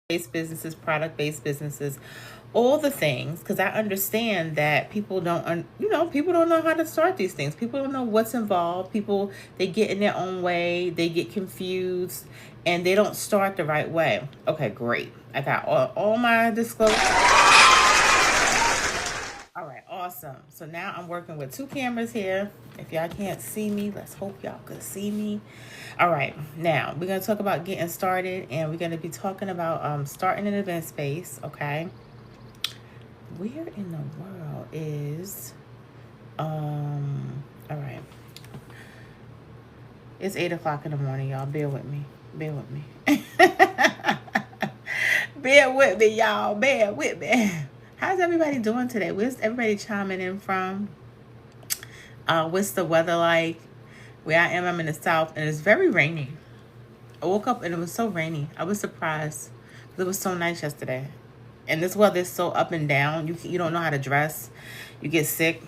based businesses, product based businesses, all the things, because I understand that people don't, people don't know how to start these things. People don't know what's involved. People, they get in their own way, they get confused, and they don't start the right way. Okay, great. I got all my disclosures. All right, awesome. So now I'm working with two cameras here. If y'all can't see me, let's hope y'all can see me. All right, now we're going to talk about getting started, and we're going to be talking about starting an event space, okay? Where in the world is, all right. It's 8 o'clock in the morning, y'all. Bear with me. Bear with me. Bear with me, y'all. Bear with me. How's everybody doing today? Where's everybody chiming in from? What's the weather like? Where I am, I'm in the south, and it's very rainy. I woke up and it was so rainy. I was surprised. It was so nice yesterday. And this weather is so up and down. You don't know how to dress. You get sick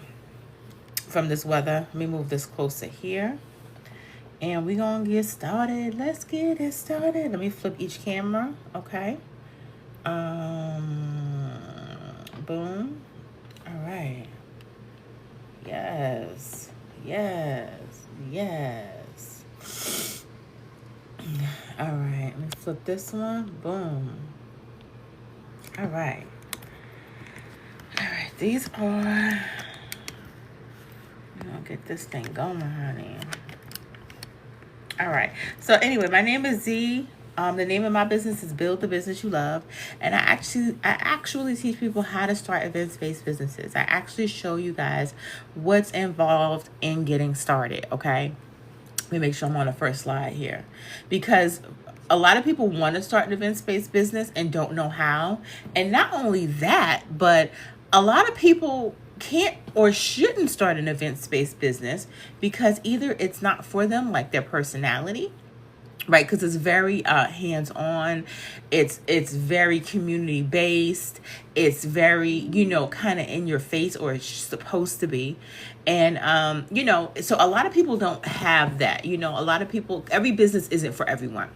from this weather. Let me move this closer here. And we're going to get started. Let's get it started. Let me flip each camera. Okay. Boom. All right. Yes. Yes. Yes. All right. Let me flip this one. Boom. All right. All right. These are... I'll get this thing going, honey. All right. So anyway, my name is Z. The name of my business is Build the Business You Love, and I actually teach people how to start events-based businesses. I actually show you guys what's involved in getting started. Okay. Let me make sure I'm on the first slide here, because a lot of people want to start an events-based business and don't know how. And not only that, but a lot of people can't or shouldn't start an events-based business because either it's not for them, like their personality, right? Because it's very hands-on. It's very community-based. It's very, kind of in your face, or it's supposed to be. And, so a lot of people don't have that. A lot of people, every business isn't for everyone.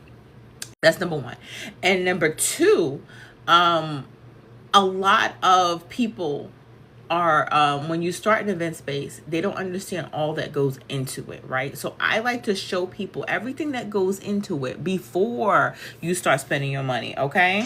That's number one. And number two, a lot of people are, when you start an event space, they don't understand all that goes into it, right? So I like to show people everything that goes into it before you start spending your money, okay?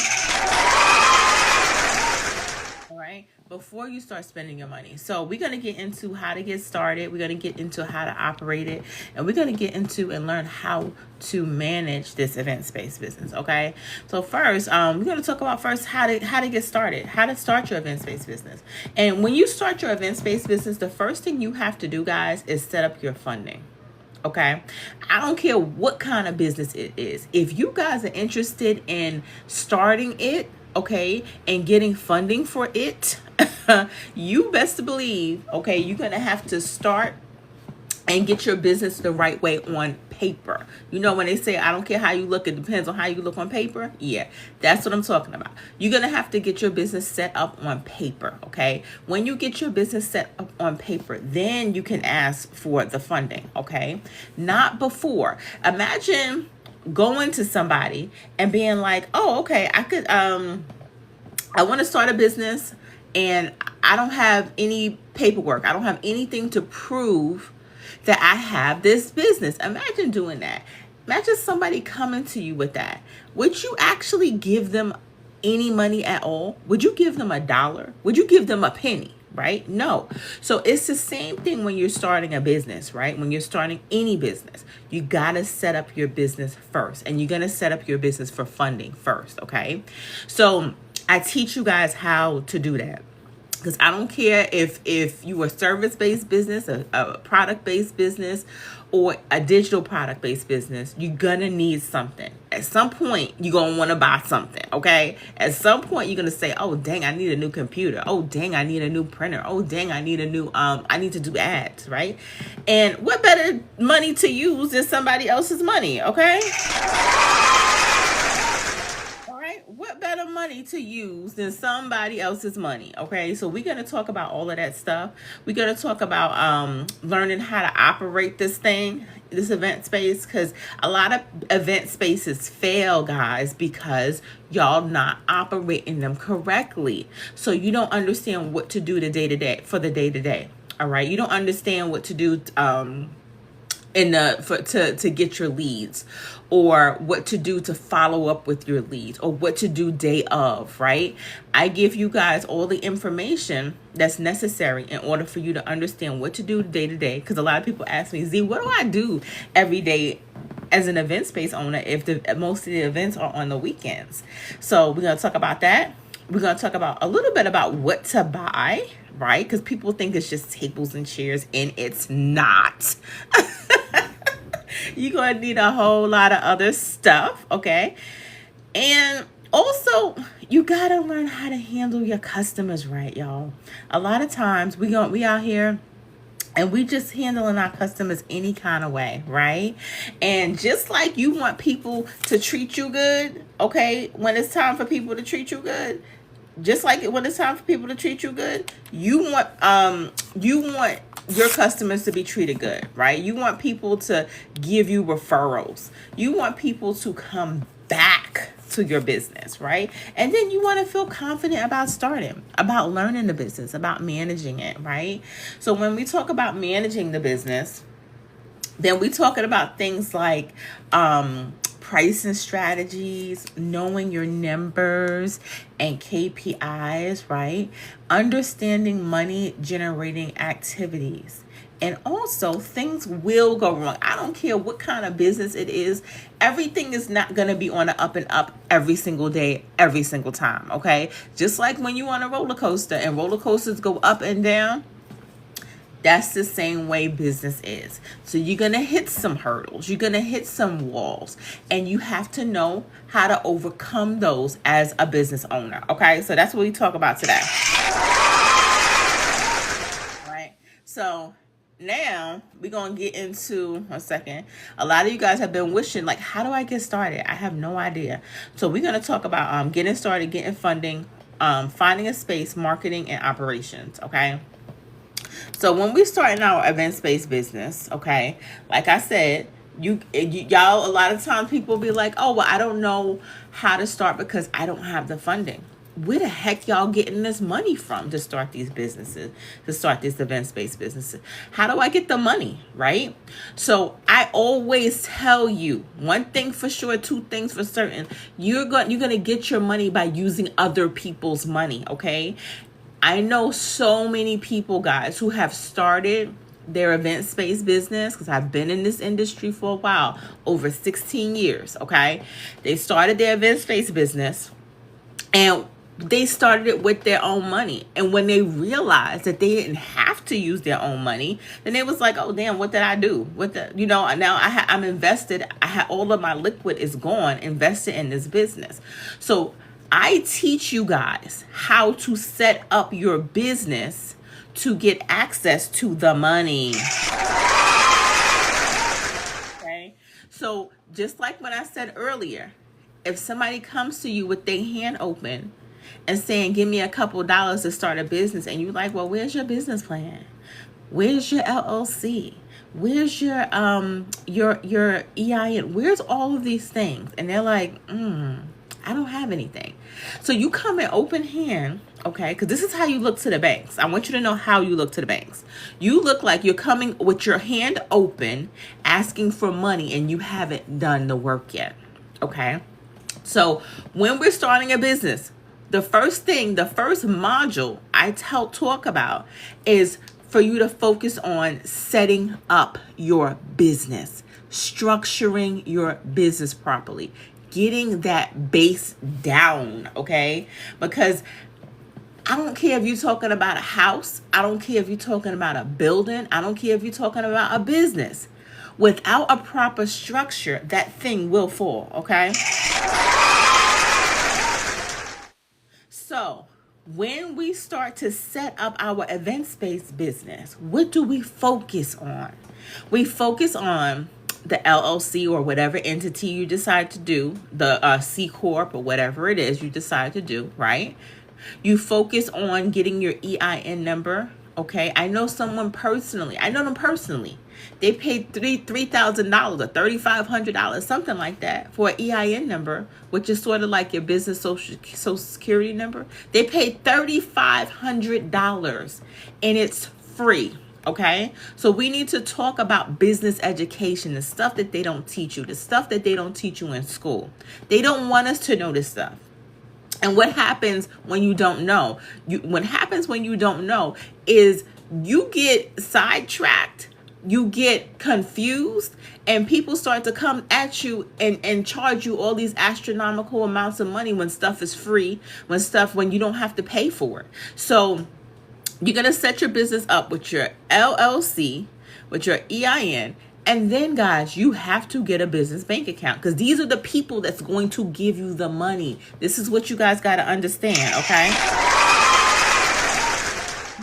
All right, before you start spending your money. So we're going to get into how to get started. We're going to get into how to operate it. And we're going to get into and learn how to manage this event space business, okay? So first, we're going to talk about first how to get started, how to start your event space business. And when you start your event space business, the first thing you have to do, guys, is set up your funding. Okay, I don't care what kind of business it is. If you guys are interested in starting it, okay, and getting funding for it, you best to believe, okay, you're going to have to start and get your business the right way on paper. When they say, I don't care how you look, it depends on how you look on paper. Yeah, that's what I'm talking about. You're going to have to get your business set up on paper, okay? When you get your business set up on paper, then you can ask for the funding, okay? Not before. Imagine going to somebody and being like, oh, okay, I want to start a business and I don't have any paperwork. I don't have anything to prove that I have this business. Imagine doing that. Imagine somebody coming to you with that. Would you actually give them any money at all? Would you give them $1? Would you give them a penny? Right? No. So it's the same thing when you're starting a business, right? When you're starting any business, you got to set up your business first, and you're going to set up your business for funding first. Okay. So I teach you guys how to do that. Because I don't care if you are service-based business, a product-based business, or a digital product-based business, you're going to need something. At some point, you're going to want to buy something, okay? At some point, you're going to say, oh, dang, I need a new computer. Oh, dang, I need a new printer. Oh, dang, I need a new, I need to do ads, right? And what better money to use than somebody else's money, okay? What better money money to use than somebody else's money. Okay, so we're gonna talk about all of that stuff. We're gonna talk about learning how to operate this thing, this event space, because a lot of event spaces fail, guys, because y'all not operating them correctly. So you don't understand what to do the day to day for the day to day. All right, you don't understand what to do to get your leads, or what to do to follow up with your leads, or what to do day of, right? I give you guys all the information that's necessary in order for you to understand what to do day to day, because a lot of people ask me, Z, what do I do every day as an event space owner if most of the events are on the weekends? So we're going to talk about that. We're going to talk about a little bit about what to buy, right? Because people think it's just tables and chairs, and it's not. You're going to need a whole lot of other stuff, okay? And also, you got to learn how to handle your customers right, y'all. A lot of times, we out here and we just handling our customers any kind of way, right? And just like you want people to treat you good, okay, when it's time for people to treat you good, just like when it's time for people to treat you good, you want your customers to be treated good, right? You want people to give you referrals. You want people to come back to your business, right? And then you want to feel confident about starting, about learning the business, about managing it, right? So when we talk about managing the business, then we're talking about things like pricing strategies, knowing your numbers and KPIs, right? Understanding money generating activities. And also, things will go wrong. I don't care what kind of business it is. Everything is not going to be on the up and up every single day, every single time, okay? Just like when you're on a roller coaster and roller coasters go up and down, that's the same way business is. So you're going to hit some hurdles. You're going to hit some walls. And you have to know how to overcome those as a business owner. Okay? So that's what we talk about today. All right. So now we're going to get into a second. A lot of you guys have been wishing, like, how do I get started? I have no idea. So we're going to talk about getting started, getting funding, finding a space, marketing, and operations. Okay? So when we start in our event-based business, okay, like I said, y'all, a lot of times people be like, oh, well, I don't know how to start because I don't have the funding. Where the heck y'all getting this money from to start these businesses, to start this event-based businesses? How do I get the money, right? So I always tell you one thing for sure, two things for certain. You're gonna get your money by using other people's money, okay? I know so many people, guys, who have started their event space business, because I've been in this industry for a while, over 16 years, okay? They started their event space business, and they started it with their own money. And when they realized that they didn't have to use their own money, then they was like, oh, damn, what did I do? Now I'm invested. All of my liquid is gone, invested in this business. So I teach you guys how to set up your business to get access to the money. Okay? So just like when I said earlier, if somebody comes to you with their hand open and saying, give me a couple dollars to start a business, and you're like, well, where's your business plan? Where's your LLC? Where's your EIN? Where's all of these things? And they're like, I don't have anything. So you come in open hand, okay? Because this is how you look to the banks. I want you to know how you look to the banks. You look like you're coming with your hand open, asking for money, and you haven't done the work yet, okay? So when we're starting a business, the first module I talk about is for you to focus on setting up your business, structuring your business properly, getting that base down, okay? Because I don't care if you're talking about a house. I don't care if you're talking about a building. I don't care if you're talking about a business. Without a proper structure, that thing will fall, okay? So when we start to set up our event space business, what do we focus on? We focus on the LLC or whatever entity you decide to do, the C Corp or whatever it is you decide to do, right? You focus on getting your EIN number. Okay, I know them personally. They paid $3,000 or $3,500, something like that, for an EIN number, which is sort of like your business social security number. They paid $3,500, and it's free. Okay, so we need to talk about business education, the stuff that they don't teach you, the stuff that they don't teach you in school. They don't want us to know this stuff. And what happens when you don't know? What happens when you don't know is you get sidetracked, you get confused, and people start to come at you and charge you all these astronomical amounts of money when stuff is free, when you don't have to pay for it. So you're going to set your business up with your LLC, with your EIN, and then, guys, you have to get a business bank account, because these are the people that's going to give you the money. This is what you guys got to understand, okay?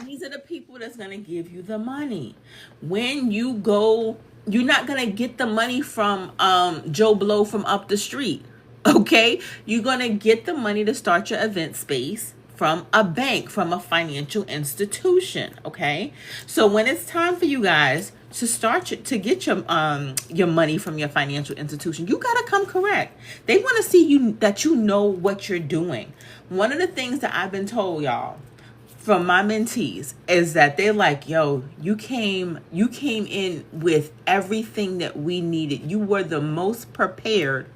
These are the people that's going to give you the money. When you go, you're not going to get the money from Joe Blow from up the street, okay? You're going to get the money to start your event space from a bank, from a financial institution, okay? So when it's time for you guys to get your money from your financial institution, you gotta come correct. They want to see that you know what you're doing. One of the things that I've been told, y'all, from my mentees is that they're like, yo, you came in with everything that we needed. You were the most prepared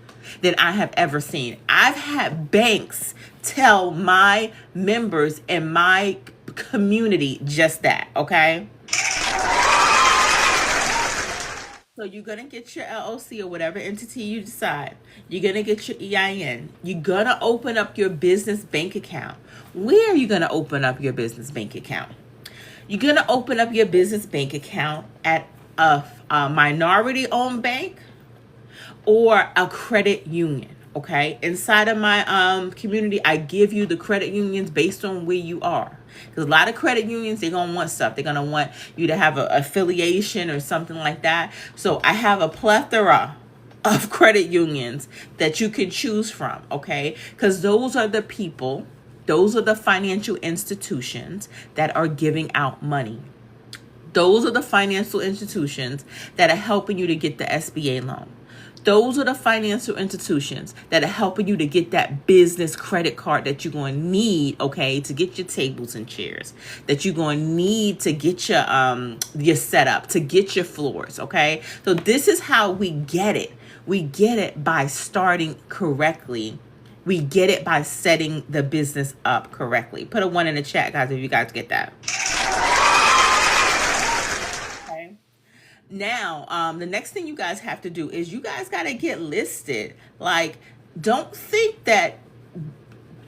that I have ever seen. I've had banks tell my members in my community just that, okay? So you're going to get your LLC or whatever entity you decide. You're going to get your EIN. You're going to open up your business bank account. Where are you going to open up your business bank account? You're going to open up your business bank account at a minority-owned bank or a credit union, okay? Inside of my community, I give you the credit unions based on where you are. Because a lot of credit unions, they're going to want stuff. They're going to want you to have an affiliation or something like that. So I have a plethora of credit unions that you can choose from, okay? Because those are the people, those are the financial institutions that are giving out money. Those are the financial institutions that are helping you to get the SBA loan. Those are the financial institutions that are helping you to get that business credit card that you're going to need, okay, to get your tables and chairs, that you're going to need to get your setup, to get your floors, okay? So this is how we get it. We get it by starting correctly. We get it by setting the business up correctly. Put a 1 in the chat, guys, if you guys get that. Now, the next thing you guys have to do is you guys got to get listed. Like, don't think that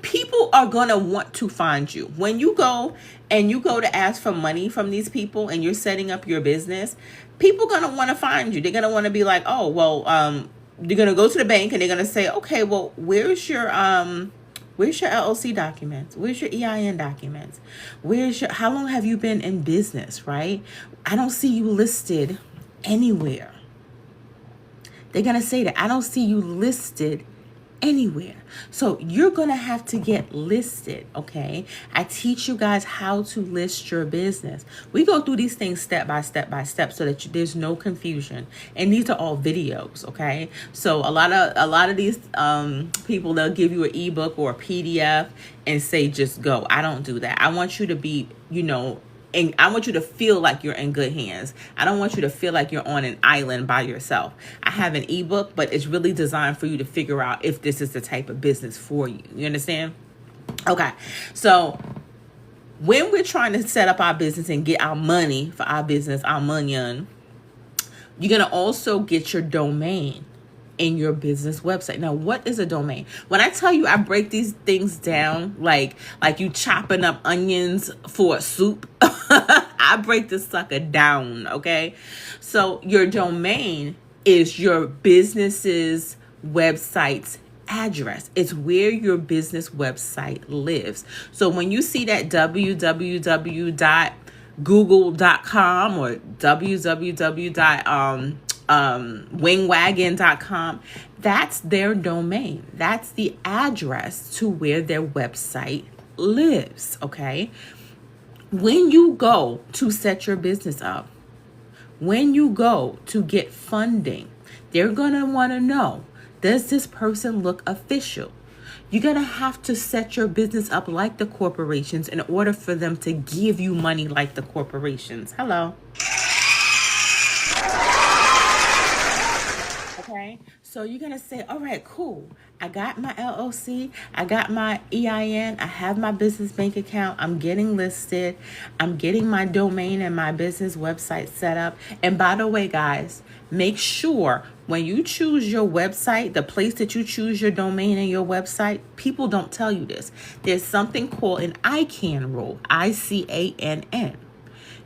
people are going to want to find you. When you go to ask for money from these people and you're setting up your business, people are going to want to find you. They're going to want to be like, oh, well, you're going to go to the bank and they're going to say, okay, well, where's your LLC documents? Where's your EIN documents? How long have you been in business, right? I don't see you listed anywhere. They're going to say that. I don't see you listed anywhere. So you're going to have to get listed, okay? I teach you guys how to list your business. We go through these things step by step so that there's no confusion. And these are all videos, okay? So a lot of these people, they'll give you an ebook or a PDF and say just go. I don't do that. I want you to be, and I want you to feel like you're in good hands. I don't want you to feel like you're on an island by yourself. I have an ebook, but it's really designed for you to figure out if this is the type of business for you. You understand? Okay. So when we're trying to set up our business and get our money for our business, our money, you're going to also get your domain in your business website. Now, what is a domain? When I tell you I break these things down like you chopping up onions for a soup, I break this sucker down, okay? So your domain is your business's website's address. It's where your business website lives. So when you see that www.google.com or www. wingwagon.com. That's their domain. That's the address to where their website lives, okay? When you go to set your business up, when you go to get funding, they're going to want to know, does this person look official? You're going to have to set your business up like the corporations in order for them to give you money like the corporations. Hello. Okay, so you're going to say, all right, cool. I got my LLC. I got my EIN. I have my business bank account. I'm getting listed. I'm getting my domain and my business website set up. And by the way, guys, make sure when you choose your website, the place that you choose your domain and your website, people don't tell you this. There's something called an ICANN rule, ICANN.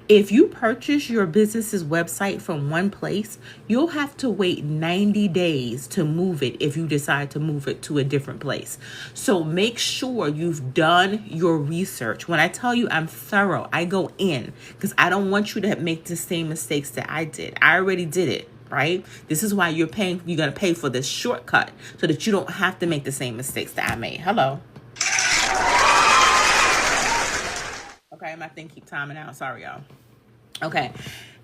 If you purchase your business's website from one place, you'll have to wait 90 days to move it if you decide to move it to a different place. So make sure you've done your research. When I tell you I'm thorough, I go in because I don't want you to make the same mistakes that I did. I already did it, right? This is why you're going to pay for this shortcut so that you don't have to make the same mistakes that I made. Hello. Okay, my thing keep timing out. Sorry, y'all. Okay,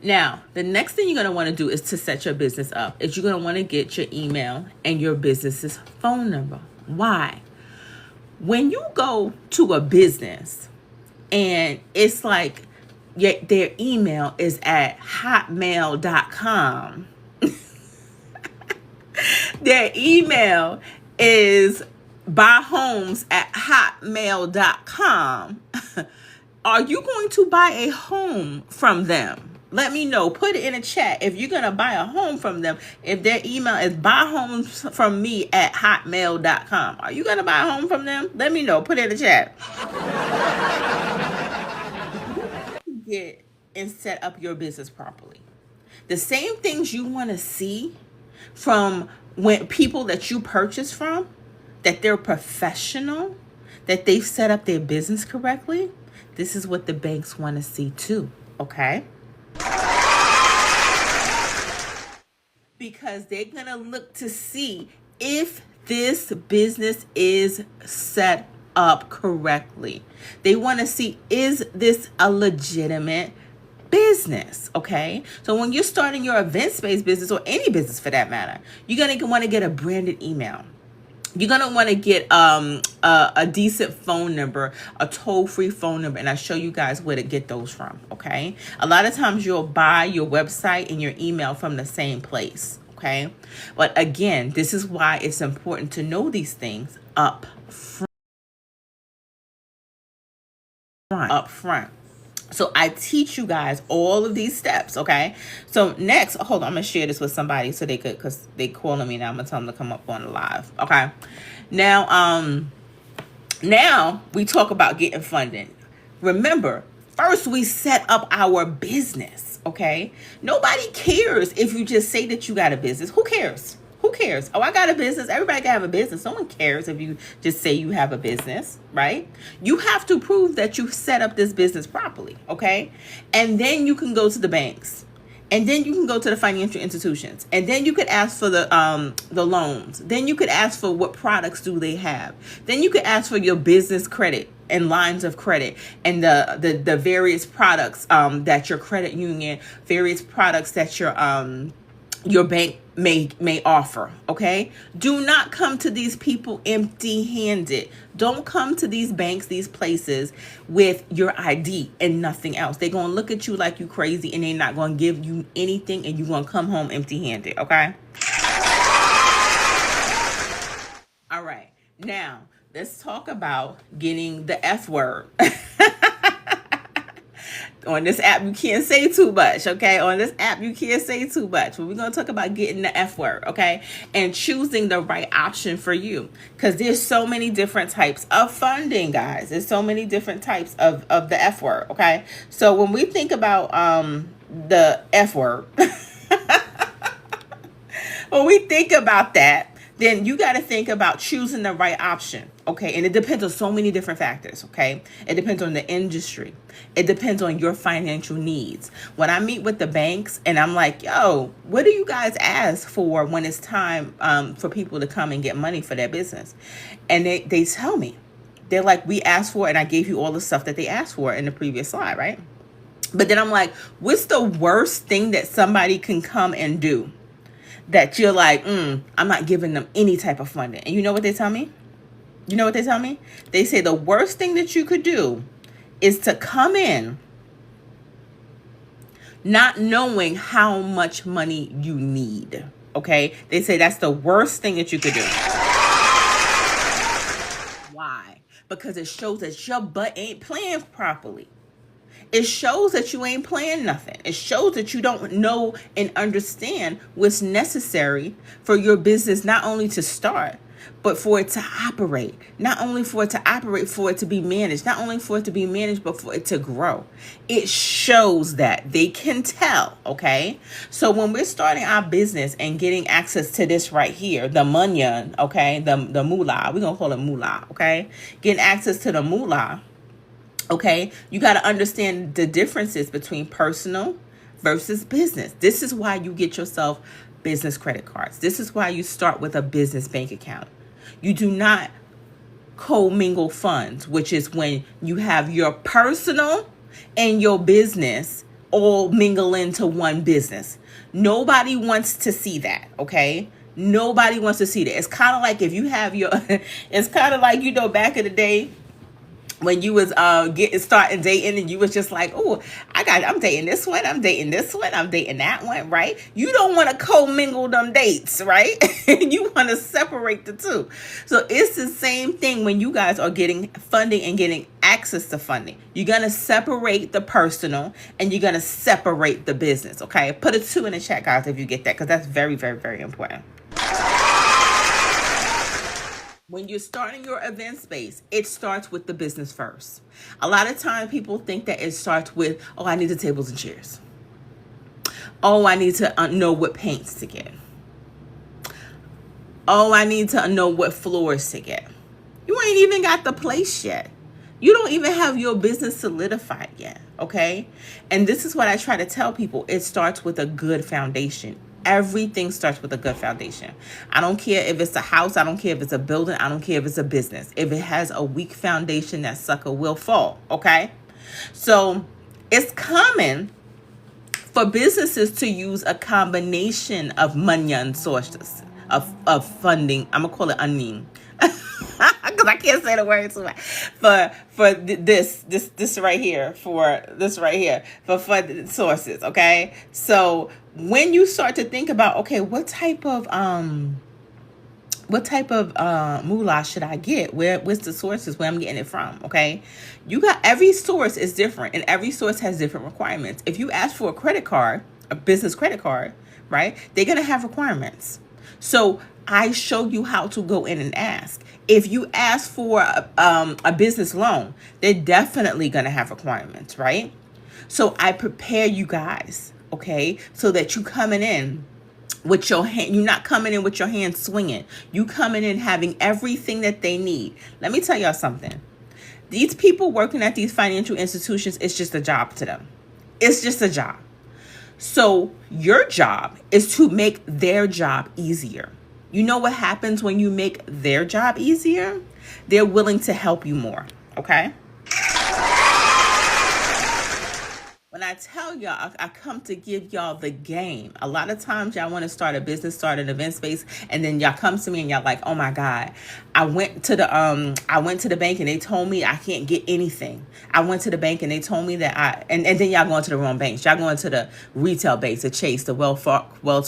now the next thing you're going to want to do is to set your business up. Is you're going to want to get your email and your business's phone number. Why? When you go to a business and it's like their email is at hotmail.com. Their email is buyhomes@hotmail.com. Are you going to buy a home from them? Let me know. Put it in a chat if you're going to buy a home from them. If their email is buyhomesfromme@hotmail.com. Are you going to buy a home from them? Let me know. Put it in the chat. Get and set up your business properly. The same things you want to see from when people that you purchase from, that they're professional, that they've set up their business correctly. This is what the banks want to see too, okay? Because they're going to look to see if this business is set up correctly. They want to see, is this a legitimate business, okay? So when you're starting your event-based business, or any business for that matter, you're going to want to get a branded email. You're going to want to get a decent phone number, a toll-free phone number, and I'll show you guys where to get those from, okay? A lot of times you'll buy your website and your email from the same place, okay? But again, this is why it's important to know these things up front. So I teach you guys all of these steps, okay? So next, hold on, I'm going to share this with somebody so they could, because they calling me now. I'm going to tell them to come up on the live, okay? Now we talk about getting funding. Remember, first we set up our business, okay? Nobody cares if you just say that you got a business. Who cares? Who cares? Oh, I got a business. Everybody can have a business. No one cares if you just say you have a business, right? You have to prove that you set up this business properly, okay? And then you can go to the banks. And then you can go to the financial institutions. And then you could ask for the loans. Then you could ask for what products do they have. Then you could ask for your business credit and lines of credit and the various products that your credit union, various products that your bank may offer, okay? Do not come to these people empty-handed. Don't come to these banks, these places with your ID and nothing else. They're going to look at you like you crazy and they're not going to give you anything and you're going to come home empty-handed, okay? All right. Now, let's talk about getting the F word. On this app, you can't say too much, okay? On this app, you can't say too much. But we're going to talk about getting the F word, okay? And choosing the right option for you. Because there's so many different types of funding, guys. There's so many different types of the F word, okay? So when we think about the F word, when we think about that, then you got to think about choosing the right option. Okay. And it depends on so many different factors. Okay. It depends on the industry. It depends on your financial needs. When I meet with the banks and I'm like, yo, what do you guys ask for when it's time for people to come and get money for their business? And they tell me, they're like, we asked for it. And I gave you all the stuff that they asked for in the previous slide. Right. But then I'm like, what's the worst thing that somebody can come and do that you're like, I'm not giving them any type of funding? And you know what they tell me? You know what they tell me? They say the worst thing that you could do is to come in not knowing how much money you need. Okay? They say that's the worst thing that you could do. Why? Because it shows that your butt ain't playing properly. It shows that you ain't playing nothing. It shows that you don't know and understand what's necessary for your business, not only to start, but for it to operate. Not only for it to operate, for it to be managed. Not only for it to be managed, but for it to grow. It shows that. They can tell, okay? So when we're starting our business and getting access to this right here, the munyan, okay, the moolah, we're going to call it moolah, okay? Getting access to the moolah. Okay, you got to understand the differences between personal versus business. This is why you get yourself business credit cards. This is why you start with a business bank account. You do not commingle funds, which is when you have your personal and your business all mingle into one business. Nobody wants to see that, okay? Nobody wants to see that. It's kind of like if you have your, it's kind of like, you know, back in the day, when you was starting dating and you was just like, oh, I'm dating this one, I'm dating this one, I'm dating that one, right? You don't want to commingle them dates, right? You want to separate the two. So it's the same thing when you guys are getting funding and getting access to funding. You're going to separate the personal and you're going to separate the business, okay? Put a 2 in the chat, guys, if you get that, because that's very, very, very important. When you're starting your event space, it starts with the business first. A lot of times people think that it starts with, oh, I need the tables and chairs. Oh, I need to know what paints to get. Oh, I need to know what floors to get. You ain't even got the place yet. You don't even have your business solidified yet, okay? And this is what I try to tell people. It starts with a good foundation. Everything starts with a good foundation. I don't care if it's a house. I don't care if it's a building. I don't care if it's a business. If it has a weak foundation, that sucker will fall. Okay. So it's common for businesses to use a combination of munyan sources of funding. I'm gonna call it anin. Because I can't say the word too much. For this right here, for funding sources, okay? So when you start to think about, okay, what type of moolah should I get? What's the sources where I'm getting it from? Okay, you got, every source is different and every source has different requirements. If you ask for a credit card, a business credit card, right, they're gonna have requirements. So I show you how to go in and ask. If you ask for a business loan, they're definitely gonna have requirements, right? So I prepare you guys, okay, so that you coming in with your hand, you're not coming in with your hands swinging. You coming in having everything that they need. Let me tell y'all something. These people working at these financial institutions, it's just a job to them. It's just a job. So your job is to make their job easier. You know what happens when you make their job easier? They're willing to help you more, okay? When I tell y'all, I come to give y'all the game. A lot of times y'all want to start a business, start an event space, and then y'all come to me and y'all like, oh my God, I went to the bank and they told me I can't get anything. I went to the bank and they told me that and then y'all going to the wrong banks. Y'all going to the retail banks, the Chase, the Wells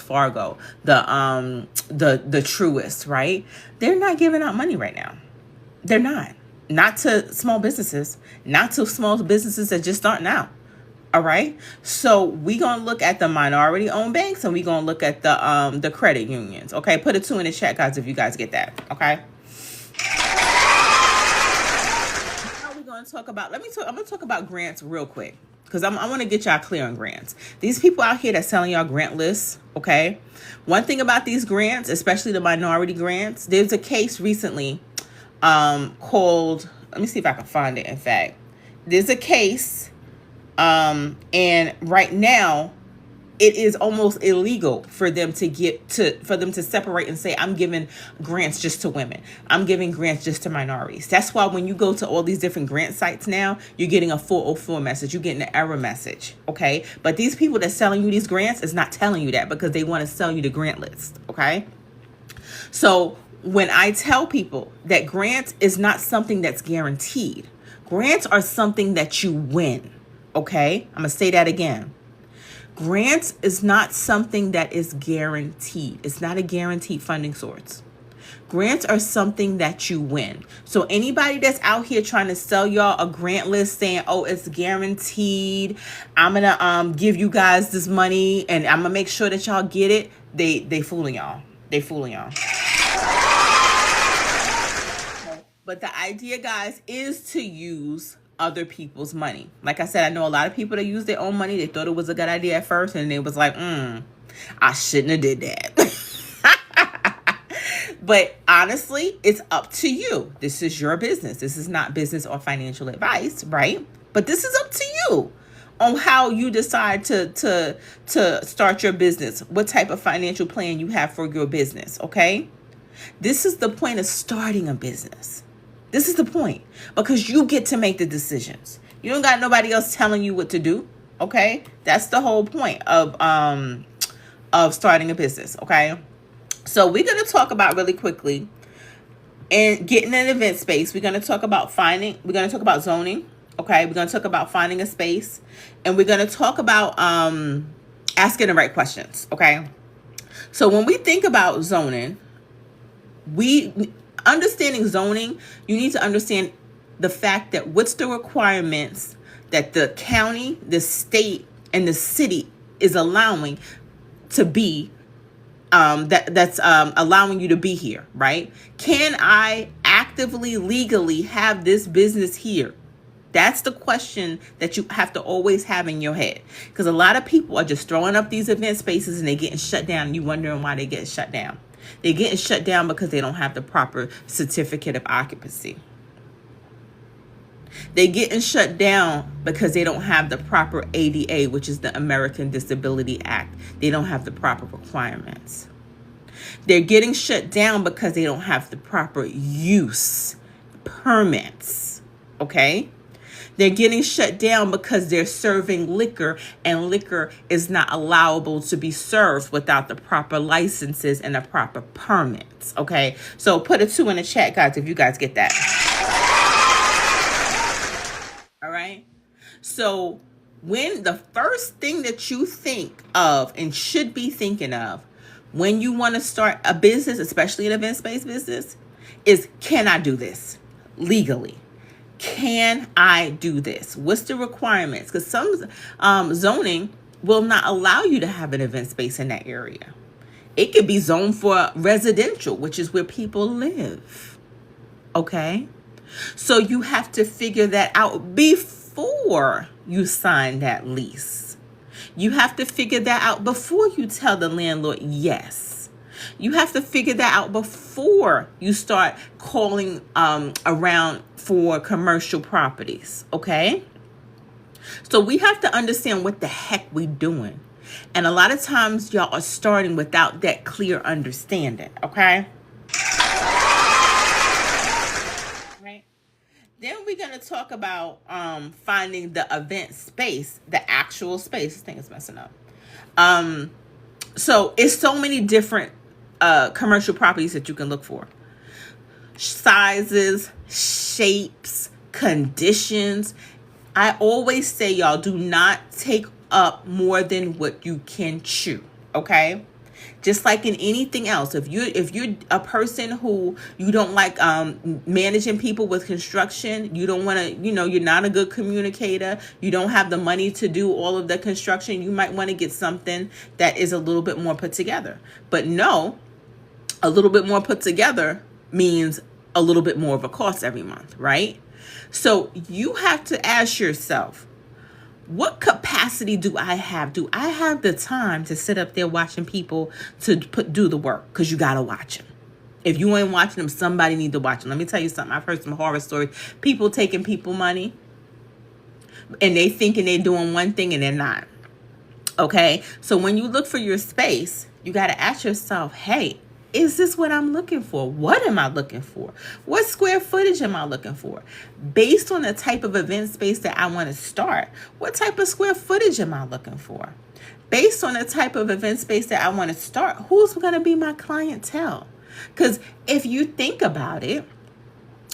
Fargo, the Truist, right? They're not giving out money right now. They're not. Not to small businesses, not to small businesses that just starting out. All right. So we're going to look at the minority owned banks and we're going to look at the credit unions. Okay. Put a 2 in the chat, guys, if you guys get that. Okay. Now we're going to talk about, I'm going to talk about grants real quick. because I want to get y'all clear on grants. These people out here that's selling y'all grant lists, okay? One thing about these grants, especially the minority grants, there's a case recently called, let me see if I can find it, in fact. There's a case, and right now, it is almost illegal for them to separate and say, I'm giving grants just to women. I'm giving grants just to minorities. That's why when you go to all these different grant sites now, you're getting a 404 message. You're getting an error message. Okay. But these people that's selling you these grants is not telling you that because they want to sell you the grant list. Okay. So when I tell people that grants is not something that's guaranteed, grants are something that you win. Okay. I'm going to say that again. Grants is not something that is guaranteed. It's not a guaranteed funding source. Grants are something that you win. So anybody that's out here trying to sell y'all a grant list saying, oh, it's guaranteed, I'm going to give you guys this money and I'm going to make sure that y'all get it, they fooling y'all. They fooling y'all. But the idea, guys, is to use other people's money. Like I said, I know a lot of people that use their own money. They thought it was a good idea at first, and they was like, I shouldn't have did that. But honestly, it's up to you. This is your business. This is not business or financial advice, right? But this is up to you on how you decide to start your business, what type of financial plan you have for your business, okay? This is the point of starting a business. This is the point, because you get to make the decisions. You don't got nobody else telling you what to do. Okay. That's the whole point of starting a business. Okay. So we're going to talk about really quickly and getting an event space. We're going to talk about zoning. Okay. We're going to talk about finding a space, and we're going to talk about, asking the right questions. Okay. So when we think about zoning, understanding zoning, you need to understand the fact that what's the requirements that the county, the state, and the city is allowing to be, that's allowing you to be here, right? Can I actively, legally have this business here? That's the question that you have to always have in your head, because a lot of people are just throwing up these event spaces and they're getting shut down, and you're wondering why they get shut down. They're getting shut down because they don't have the proper certificate of occupancy. They're getting shut down because they don't have the proper ADA, which is the American Disability Act. They don't have the proper requirements. They're getting shut down because they don't have the proper use permits. Okay? They're getting shut down because they're serving liquor, and liquor is not allowable to be served without the proper licenses and the proper permits. Okay, so put a 2 in the chat, guys, if you guys get that. All right. So when the first thing that you think of and should be thinking of when you want to start a business, especially an event-based business, is, can I do this legally? Can I do this? What's the requirements? Because some zoning will not allow you to have an event space in that area. It could be zoned for residential, which is where people live. Okay? So you have to figure that out before you sign that lease. You have to figure that out before you tell the landlord yes. You have to figure that out before you start calling around for commercial properties, okay? So we have to understand what the heck we doing. And a lot of times y'all are starting without that clear understanding, okay? Right. Then we're going to talk about finding the event space, the actual space. This thing is messing up. So it's so many different commercial properties that you can look for. Sizes, shapes, conditions. I always say, y'all, do not take up more than what you can chew. Okay? Just like in anything else, if you're a person who you don't like managing people with construction, you don't want to, you're not a good communicator, you don't have the money to do all of the construction, you might want to get something that is a little bit more put together. But no, a little bit more put together means a little bit more of a cost every month, right? So you have to ask yourself, What capacity do I have? Do I have the time to sit up there watching people to do the work? Because you got to watch them. If you ain't watching them, somebody need to watch them. Let me tell you something. I've heard some horror stories. People taking people money and they thinking they're doing one thing and they're not. Okay? So when you look for your space, you got to ask yourself, hey, is this what I'm looking for? What am I looking for? What square footage am I looking for? Based on the type of event space that I want to start, what type of square footage am I looking for? Based on the type of event space that I want to start, who's going to be my clientele? Because if you think about it,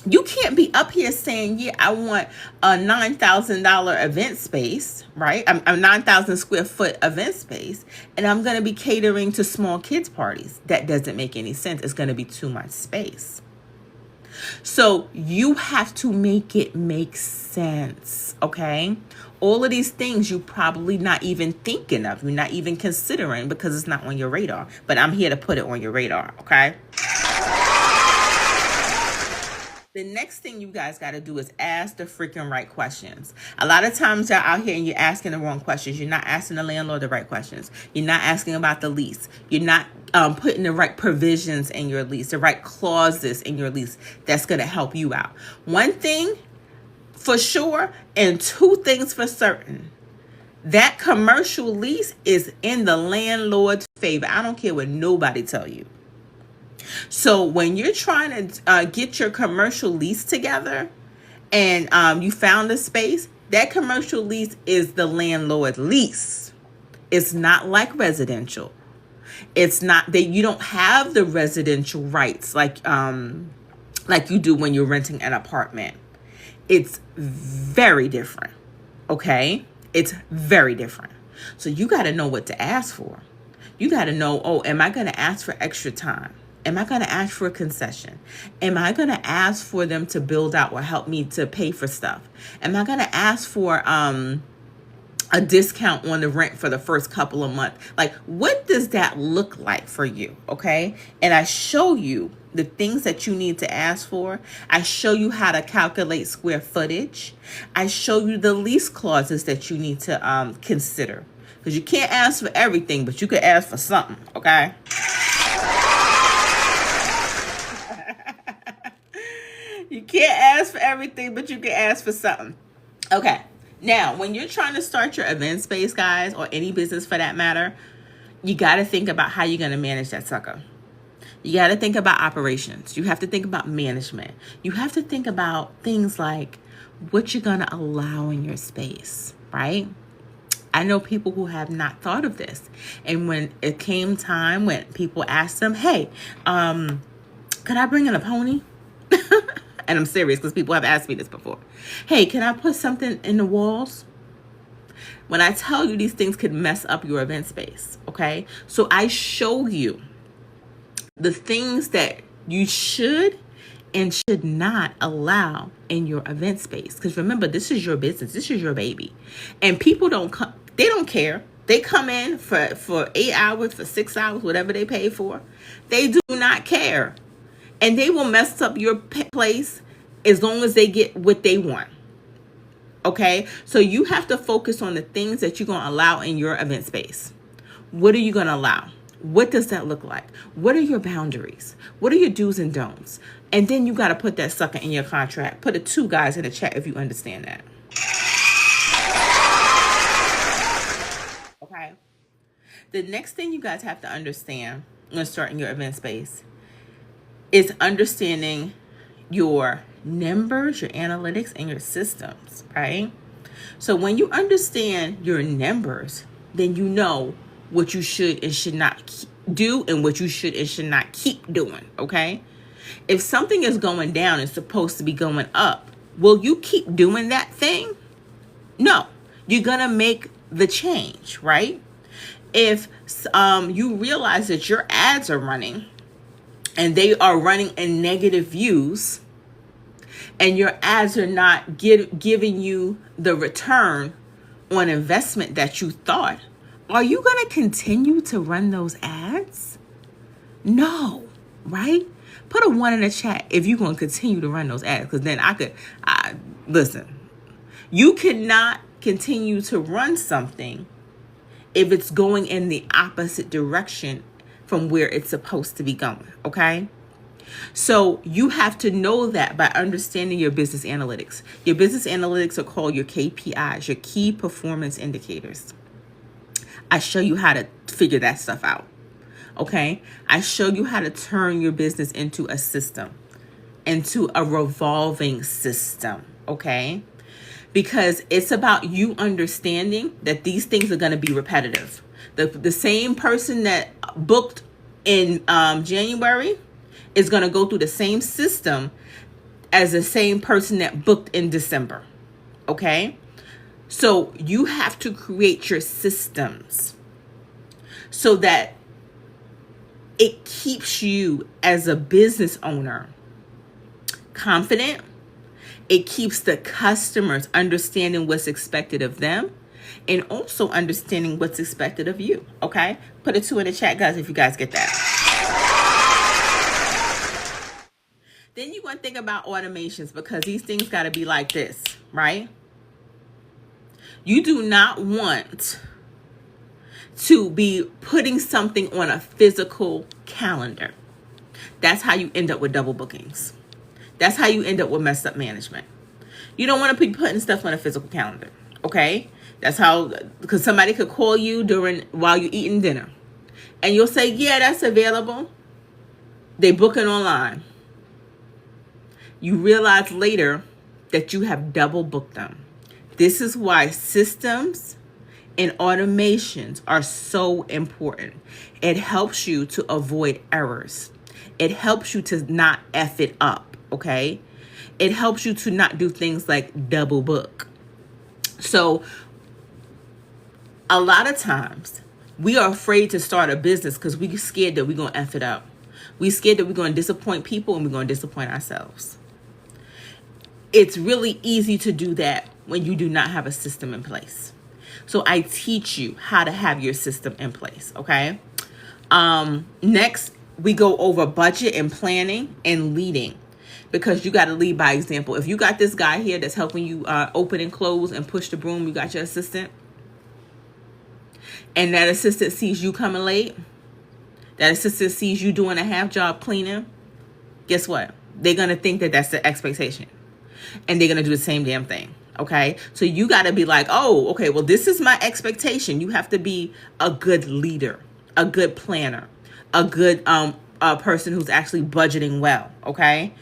you can't be up here saying, yeah, I want a $9,000 event space, right? A 9,000 square foot event space, and I'm going to be catering to small kids parties. That doesn't make any sense. It's going to be too much space. So you have to make it make sense, okay? All of these things you're probably not even thinking of. You're not even considering because it's not on your radar. But I'm here to put it on your radar, okay? The next thing you guys got to do is ask the freaking right questions. A lot of times you're out here and you're asking the wrong questions. You're not asking the landlord the right questions. You're not asking about the lease. You're not putting the right provisions in your lease, the right clauses in your lease that's going to help you out. One thing for sure and two things for certain. That commercial lease is in the landlord's favor. I don't care what nobody tell you. So when you're trying to get your commercial lease together and you found a space, that commercial lease is the landlord lease. It's not like residential. It's not that you don't have the residential rights like you do when you're renting an apartment. It's very different. Okay? It's very different. So you got to know what to ask for. You got to know, oh, am I going to ask for extra time? Am I going to ask for a concession? Am I going to ask for them to build out or help me to pay for stuff? Am I going to ask for a discount on the rent for the first couple of months? Like, what does that look like for you? Okay. And I show you the things that you need to ask for. I show you how to calculate square footage. I show you the lease clauses that you need to consider. Because you can't ask for everything, but you can ask for something. Okay. You can't ask for everything, but you can ask for something. Okay. Now, when you're trying to start your event space, guys, or any business for that matter, you got to think about how you're going to manage that sucker. You got to think about operations. You have to think about management. You have to think about things like what you're going to allow in your space, right? I know people who have not thought of this. And when it came time when people asked them, hey, could I bring in a pony? And I'm serious because people have asked me this before. Hey, can I put something in the walls? When I tell you these things could mess up your event space, okay? So I show you the things that you should and should not allow in your event space. Because remember, this is your business. This is your baby. And people don't come, they don't care. They come in for 8 hours, for 6 hours, whatever they pay for. They do not care. And they will mess up your place as long as they get what they want. Okay? So you have to focus on the things that you're going to allow in your event space. What are you going to allow? What does that look like? What are your boundaries? What are your do's and don'ts? And then you got to put that sucker in your contract. Put it 2 guys in the chat if you understand that. Okay? The next thing you guys have to understand when starting your event space is understanding your numbers, your analytics, and your systems, right? So when you understand your numbers, then you know what you should and should not do and what you should and should not keep doing, okay? If something is going down, it's supposed to be going up. Will you keep doing that thing? No. You're going to make the change, right? If you realize that your ads are running and they are running in negative views and your ads are not giving you the return on investment that you thought, are you going to continue to run those ads? No, right? Put a 1 in the chat if you're going to continue to run those ads, because then listen. You cannot continue to run something if it's going in the opposite direction from where it's supposed to be going, okay? So you have to know that by understanding your business analytics. Your business analytics are called your KPIs, your key performance indicators. I show you how to figure that stuff out, okay? I show you how to turn your business into a system, into a revolving system, okay? Because it's about you understanding that these things are going to be repetitive. The same person that booked in January is going to go through the same system as the same person that booked in December, okay? So you have to create your systems so that it keeps you as a business owner confident. It keeps the customers understanding what's expected of them and also understanding what's expected of you, okay? Put a 2 in the chat, guys, if you guys get that. Then you're going to think about automations, because these things got to be like this, right? You do not want to be putting something on a physical calendar. That's how you end up with double bookings. That's how you end up with messed up management. You don't want to be putting stuff on a physical calendar, okay? That's how, because somebody could call you while you're eating dinner, and you'll say, yeah, that's available. They book it online. You realize later that you have double booked them. This is why systems and automations are so important. It helps you to avoid errors. It helps you to not F it up, okay? It helps you to not do things like double book. So a lot of times we are afraid to start a business because we're scared that we're going to F it up. We're scared that we're going to disappoint people and we're going to disappoint ourselves. It's really easy to do that when you do not have a system in place. So I teach you how to have your system in place, okay? Next, we go over budget and planning and leading, because you got to lead by example. If you got this guy here that's helping you open and close and push the broom, you got your assistant, and that assistant sees you coming late, that assistant sees you doing a half job cleaning, guess what? They're going to think that that's the expectation, and they're going to do the same damn thing. Okay, so you got to be like, oh, okay, well, this is my expectation. You have to be a good leader, a good planner, a good person who's actually budgeting well. Okay,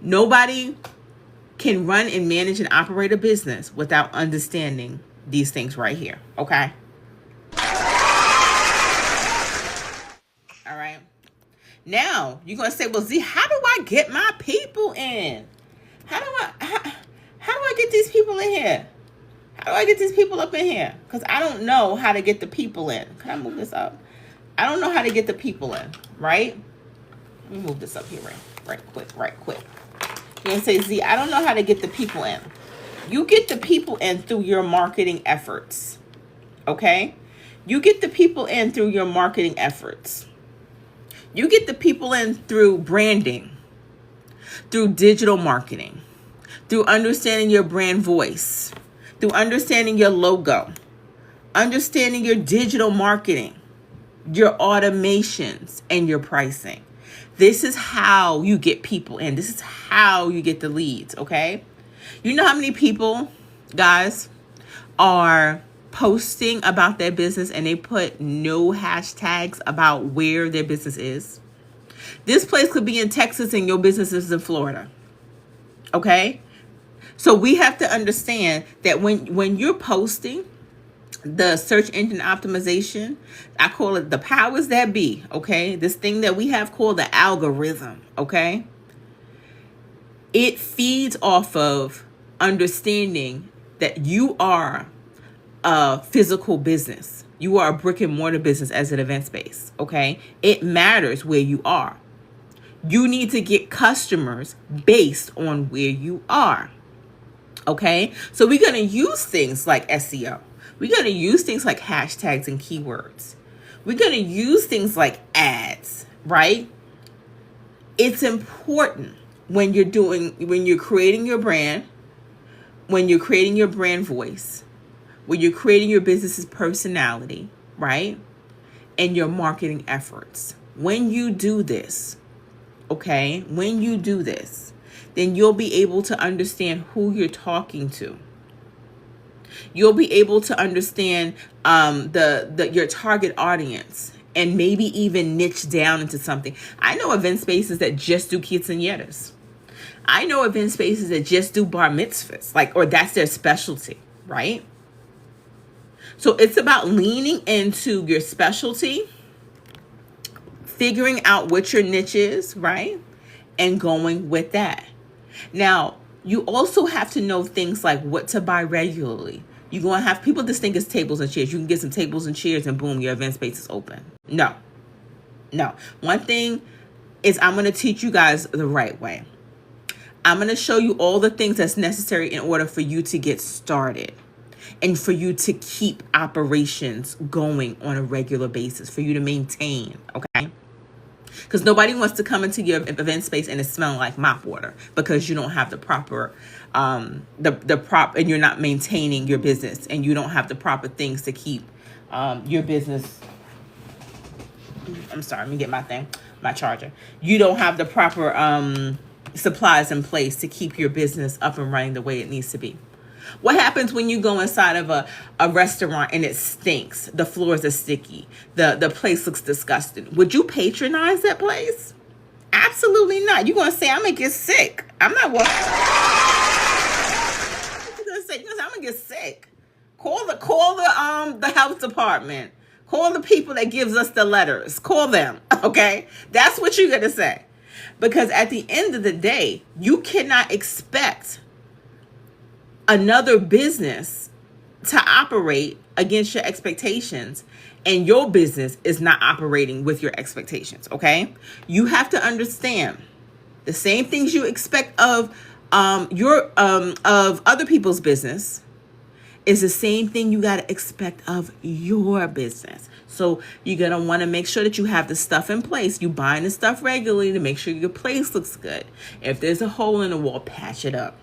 nobody can run and manage and operate a business without understanding these things right here. Okay. All right. Now you're gonna say, well, Z, how do I get my people in? How do I get these people in here? How do I get these people up in here? Because I don't know how to get the people in. Can I move this up? I don't know how to get the people in, right? Let me move this up here right quick. You're going to say, Z, I don't know how to get the people in. You get the people in through your marketing efforts, okay? You get the people in through your marketing efforts. You get the people in through branding, through digital marketing, through understanding your brand voice, through understanding your logo, understanding your digital marketing, your automations, and your pricing. This is how you get people in. This is how you get the leads, okay? You know how many people, guys, are posting about their business and they put no hashtags about where their business is? This place could be in Texas and your business is in Florida, okay? So we have to understand that when you're posting, the search engine optimization, I call it the powers that be, okay? This thing that we have called the algorithm, okay? It feeds off of understanding that you are a physical business. You are a brick and mortar business as an event space, okay? It matters where you are. You need to get customers based on where you are. Okay, so we're going to use things like SEO. We're going to use things like hashtags and keywords. We're going to use things like ads, right? It's important when you're creating your brand, when you're creating your brand voice, where you're creating your business's personality, right? And your marketing efforts. When you do this, okay, when you do this, then you'll be able to understand who you're talking to. You'll be able to understand your target audience, and maybe even niche down into something. I know event spaces that just do quinceañeras. I know event spaces that just do bar mitzvahs, or that's their specialty, right? So it's about leaning into your specialty, figuring out what your niche is, right? And going with that. Now, you also have to know things like what to buy regularly. You're going to have people just think it's tables and chairs. You can get some tables and chairs and boom, your event space is open. No. One thing is I'm going to teach you guys the right way. I'm going to show you all the things that's necessary in order for you to get started and for you to keep operations going on a regular basis, for you to maintain, okay? Because nobody wants to come into your event space and it's smelling like mop water because you don't have the proper, and you're not maintaining your business, and you don't have the proper things to keep your business. I'm sorry, let me get my charger. You don't have the proper supplies in place to keep your business up and running the way it needs to be. What happens when you go inside of a restaurant and it stinks? The floors are sticky. The place looks disgusting. Would you patronize that place? Absolutely not. You're going to say, I'm going to get sick. I'm not walking. You're going to say, I'm going to get sick. Call the health department. Call the people that gives us the letters. Call them, okay? That's what you're going to say. Because at the end of the day, you cannot expect another business to operate against your expectations, and your business is not operating with your expectations, okay? You have to understand the same things you expect of other people's business is the same thing you got to expect of your business. So you're going to want to make sure that you have the stuff in place. You buying the stuff regularly to make sure your place looks good. If there's a hole in the wall, patch it up.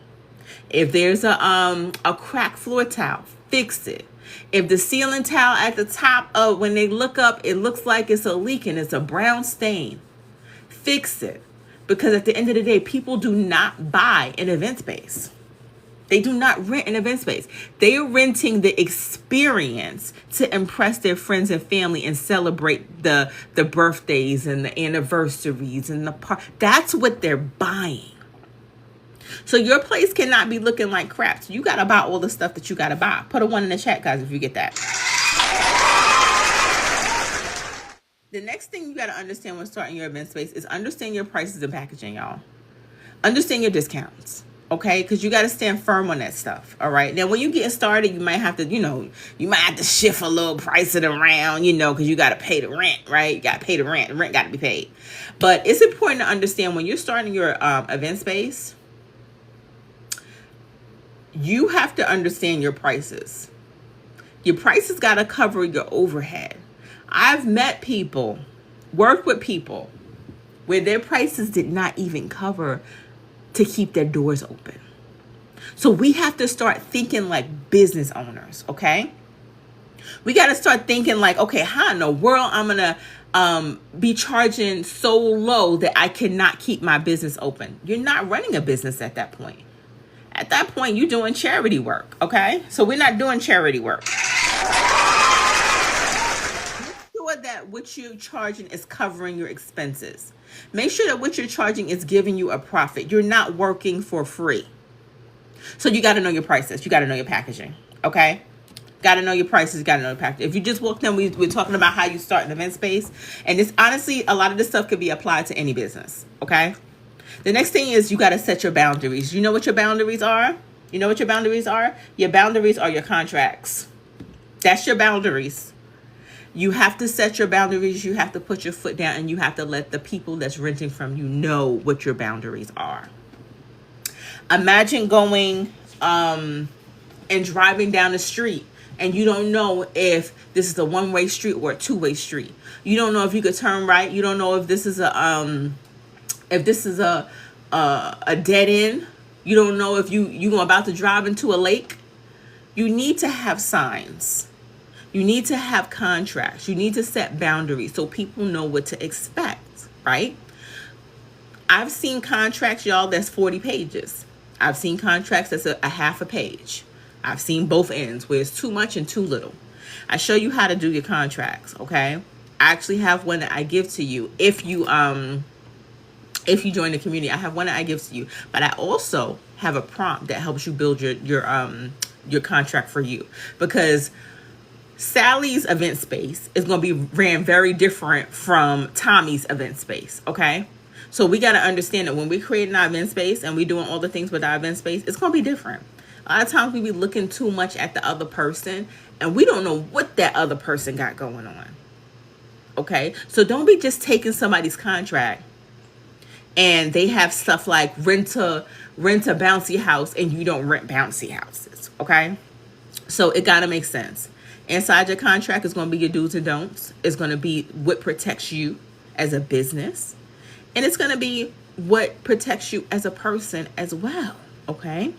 If there's a cracked floor tile, fix it. If the ceiling tile at the top of when they look up, it looks like it's a leak and it's a brown stain, fix it. Because at the end of the day, people do not buy an event space. They do not rent an event space. They are renting the experience to impress their friends and family and celebrate the birthdays and the anniversaries and the that's what they're buying. So your place cannot be looking like crap. So you got to buy all the stuff that you got to buy. Put a 1 in the chat, guys, if you get that. The next thing you got to understand when starting your event space is understand your prices and packaging, y'all. Understand your discounts, okay? Because you got to stand firm on that stuff, all right? Now, when you get started, you might have to, you might have to shift a little price it around, because you got to pay the rent, right? You got to pay the rent. The rent got to be paid. But it's important to understand when you're starting your event space, you have to understand your prices. Your prices got to cover your overhead. I've met people, worked with people, where their prices did not even cover to keep their doors open. So we have to start thinking like business owners, okay? We got to start thinking like, okay, how in the world I'm going to be charging so low that I cannot keep my business open? You're not running a business at that point. At that point, you're doing charity work, okay? So we're not doing charity work. Make sure that what you're charging is covering your expenses. Make sure that what you're charging is giving you a profit. You're not working for free. So you got to know your prices. You got to know your packaging, okay? Got to know your prices. Got to know your packaging. If you just walked in, we're talking about how you start an event space. And it's honestly, a lot of this stuff could be applied to any business, okay? The next thing is you got to set your boundaries. You know what your boundaries are? You know what your boundaries are? Your boundaries are your contracts. That's your boundaries. You have to set your boundaries. You have to put your foot down, and you have to let the people that's renting from you know what your boundaries are. Imagine going and driving down the street, and you don't know if this is a one-way street or a two-way street. You don't know if you could turn right. You don't know if this is a dead end. You don't know if you're about to drive into a lake. You need to have signs. You need to have contracts. You need to set boundaries so people know what to expect, right? I've seen contracts, y'all, that's 40 pages. I've seen contracts that's a half a page. I've seen both ends where it's too much and too little. I show you how to do your contracts, okay? I actually have one that I give to you if you join the community. I have one that I give to you, but I also have a prompt that helps you build your contract for you, because Sally's event space is going to be ran very different from Tommy's event space, okay? So we got to understand that when we create an event space and we doing all the things with our event space, it's going to be different. A lot of times we be looking too much at the other person and we don't know what that other person got going on. Okay? So don't be just taking somebody's contract and they have stuff like rent a bouncy house and you don't rent bouncy houses. Okay? So it got to make sense. Inside your contract is going to be your do's and don'ts. It's going to be what protects you as a business. And it's going to be what protects you as a person as well. Okay?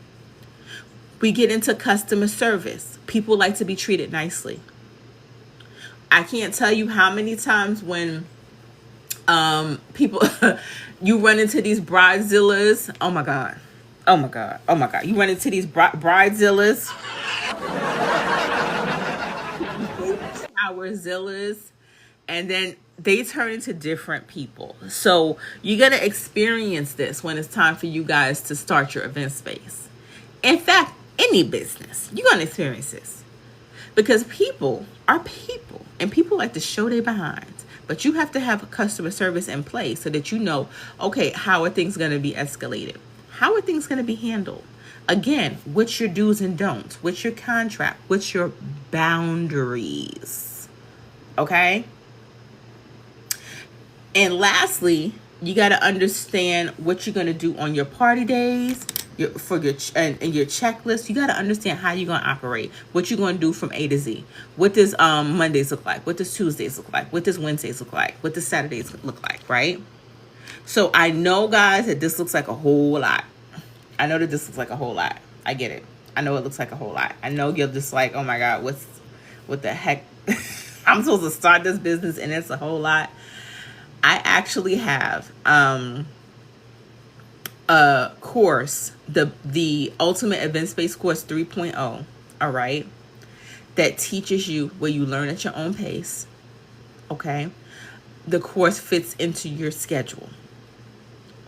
We get into customer service. People like to be treated nicely. I can't tell you how many times when people, you run into these bridezillas. Oh my God. Oh my God. Oh my God. You run into these bridezillas. Showerzillas. And then they turn into different people. So you're going to experience this when it's time for you guys to start your event space. In fact, any business, you're going to experience this. Because people are people. And people like to show their behinds. But you have to have a customer service in place so that you know, okay, how are things going to be escalated? How are things going to be handled? Again, what's your do's and don'ts? What's your contract? What's your boundaries? Okay? And lastly, you got to understand what you're going to do on your party days, your checklist. You got to understand how you're going to operate, what you're going to do from A to Z. What does Mondays look like? What does Tuesdays look like? What does Wednesdays look like? What does Saturdays look like, right? So I know, guys, that this looks like a whole lot. I know that this looks like a whole lot. I get it. I know it looks like a whole lot. I know you're just like, oh my God, what the heck? I'm supposed to start this business and it's a whole lot. I actually have a course, the Ultimate Event Space Course 3.0, all right, that teaches you where you learn at your own pace, okay? The course fits into your schedule,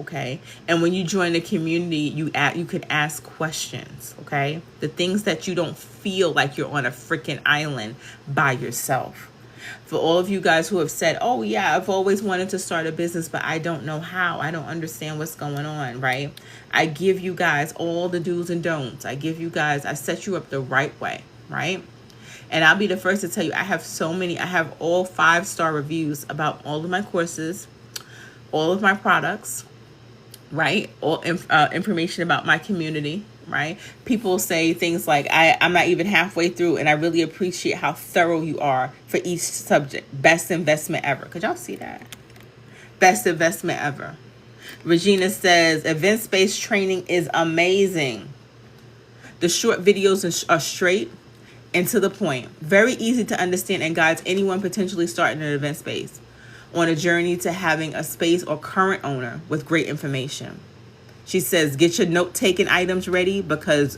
okay? And when you join the community, you can ask questions, okay? The things that you don't feel like you're on a freaking island by yourself. For all of you guys who have said, oh yeah, I've always wanted to start a business, but I don't know how. I don't understand what's going on, right? I give you guys all the do's and don'ts. I set you up the right way, right? And I'll be the first to tell you, I have all 5-star reviews about all of my courses, all of my products, right? All information about my community, right? People say things like, I'm not even halfway through and I really appreciate how thorough you are for each subject. Best investment ever. Could y'all see that? Best investment ever. Regina says, event space training is amazing. The short videos are straight and to the point. Very easy to understand and guides anyone potentially starting an event space on a journey to having a space or current owner with great information. She says, get your note-taking items ready because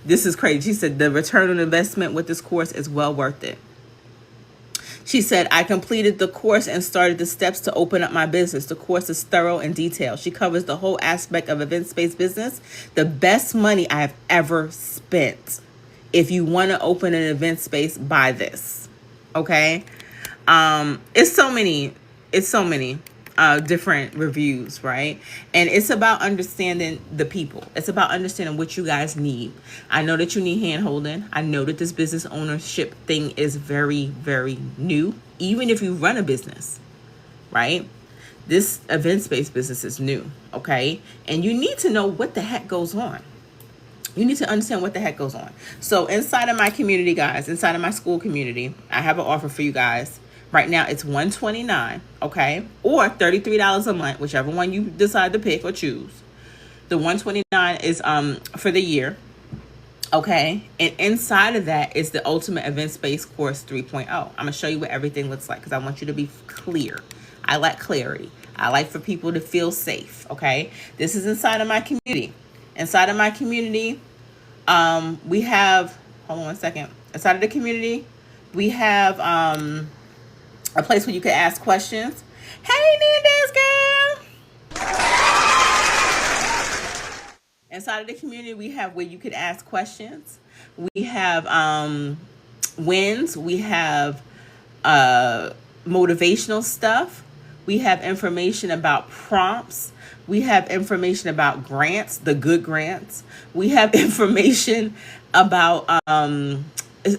this is crazy. She said, the return on investment with this course is well worth it. She said, I completed the course and started the steps to open up my business. The course is thorough and detailed. She covers the whole aspect of event space business. The best money I have ever spent. If you want to open an event space, buy this. Okay? It's so many different reviews, right? And it's about understanding the people. It's about understanding what you guys need. I know that you need hand holding. I know that this business ownership thing is very, very new. Even if you run a business, right? This event space business is new, okay? And you need to know what the heck goes on. You need to understand what the heck goes on. So inside of my community, guys, inside of my school community, I have an offer for you guys. Right now, it's $129, okay? Or $33 a month, whichever one you decide to pick or choose. The $129 is for the year. Okay, and inside of that is the Ultimate Event Space Course 3.0. I'm going to show you what everything looks like because I want you to be clear. I like clarity. I like for people to feel safe. Okay, this is inside of my community. Inside of my community, we have, hold on one second. Inside of the community, we have a place where you can ask questions. Hey, Nanda's girl. Inside of the community, we have where you could ask questions. We have wins. We have motivational stuff. We have information about prompts. We have information about grants, the good grants. We have information about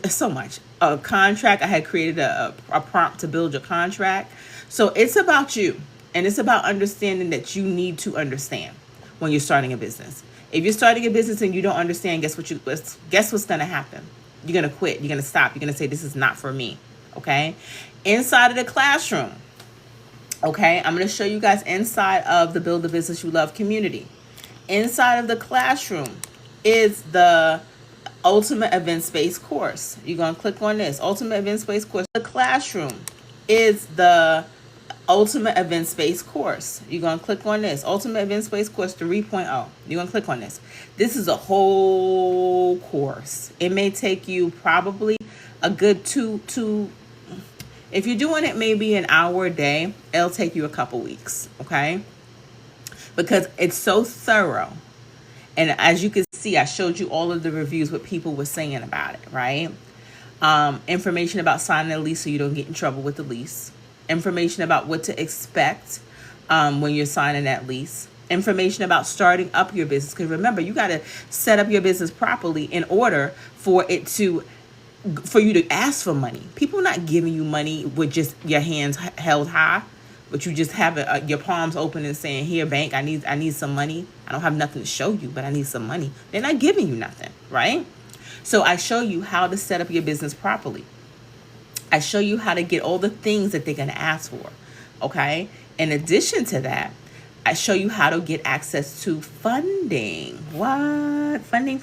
so much. A contract. I had created a prompt to build your contract. So it's about you, and it's about understanding that you need to understand when you're starting a business. If you're starting a business and you don't understand, guess what's going to happen? You're going to quit. You're going to stop. You're going to say, this is not for me. Okay. Inside of the classroom. Okay. I'm going to show you guys inside of the Build the Business You Love community. Inside of the classroom is the Ultimate Event Space course. You're going to click on this Ultimate Event Space course. The classroom is the Ultimate Event Space course. You're going to click on this Ultimate Event Space course 3.0. You're going to click on this. This is a whole course. It may take you probably a good two, if you're doing it maybe an hour a day, it'll take you a couple weeks. Okay. Because it's so thorough. And as you can see, I showed you all of the reviews, what people were saying about it, right? Information about signing a lease so you don't get in trouble with the lease. Information about what to expect when you're signing that lease. Information about starting up your business. Because remember, you got to set up your business properly in order for you to ask for money. People are not giving you money with just your hands held high, but you just have your palms open and saying, here, bank, I need some money. I don't have nothing to show you, but I need some money. They're not giving you nothing, right? So I show you how to set up your business properly. I show you how to get all the things that they're going to ask for, okay? In addition to that, I show you how to get access to funding. What? Funding?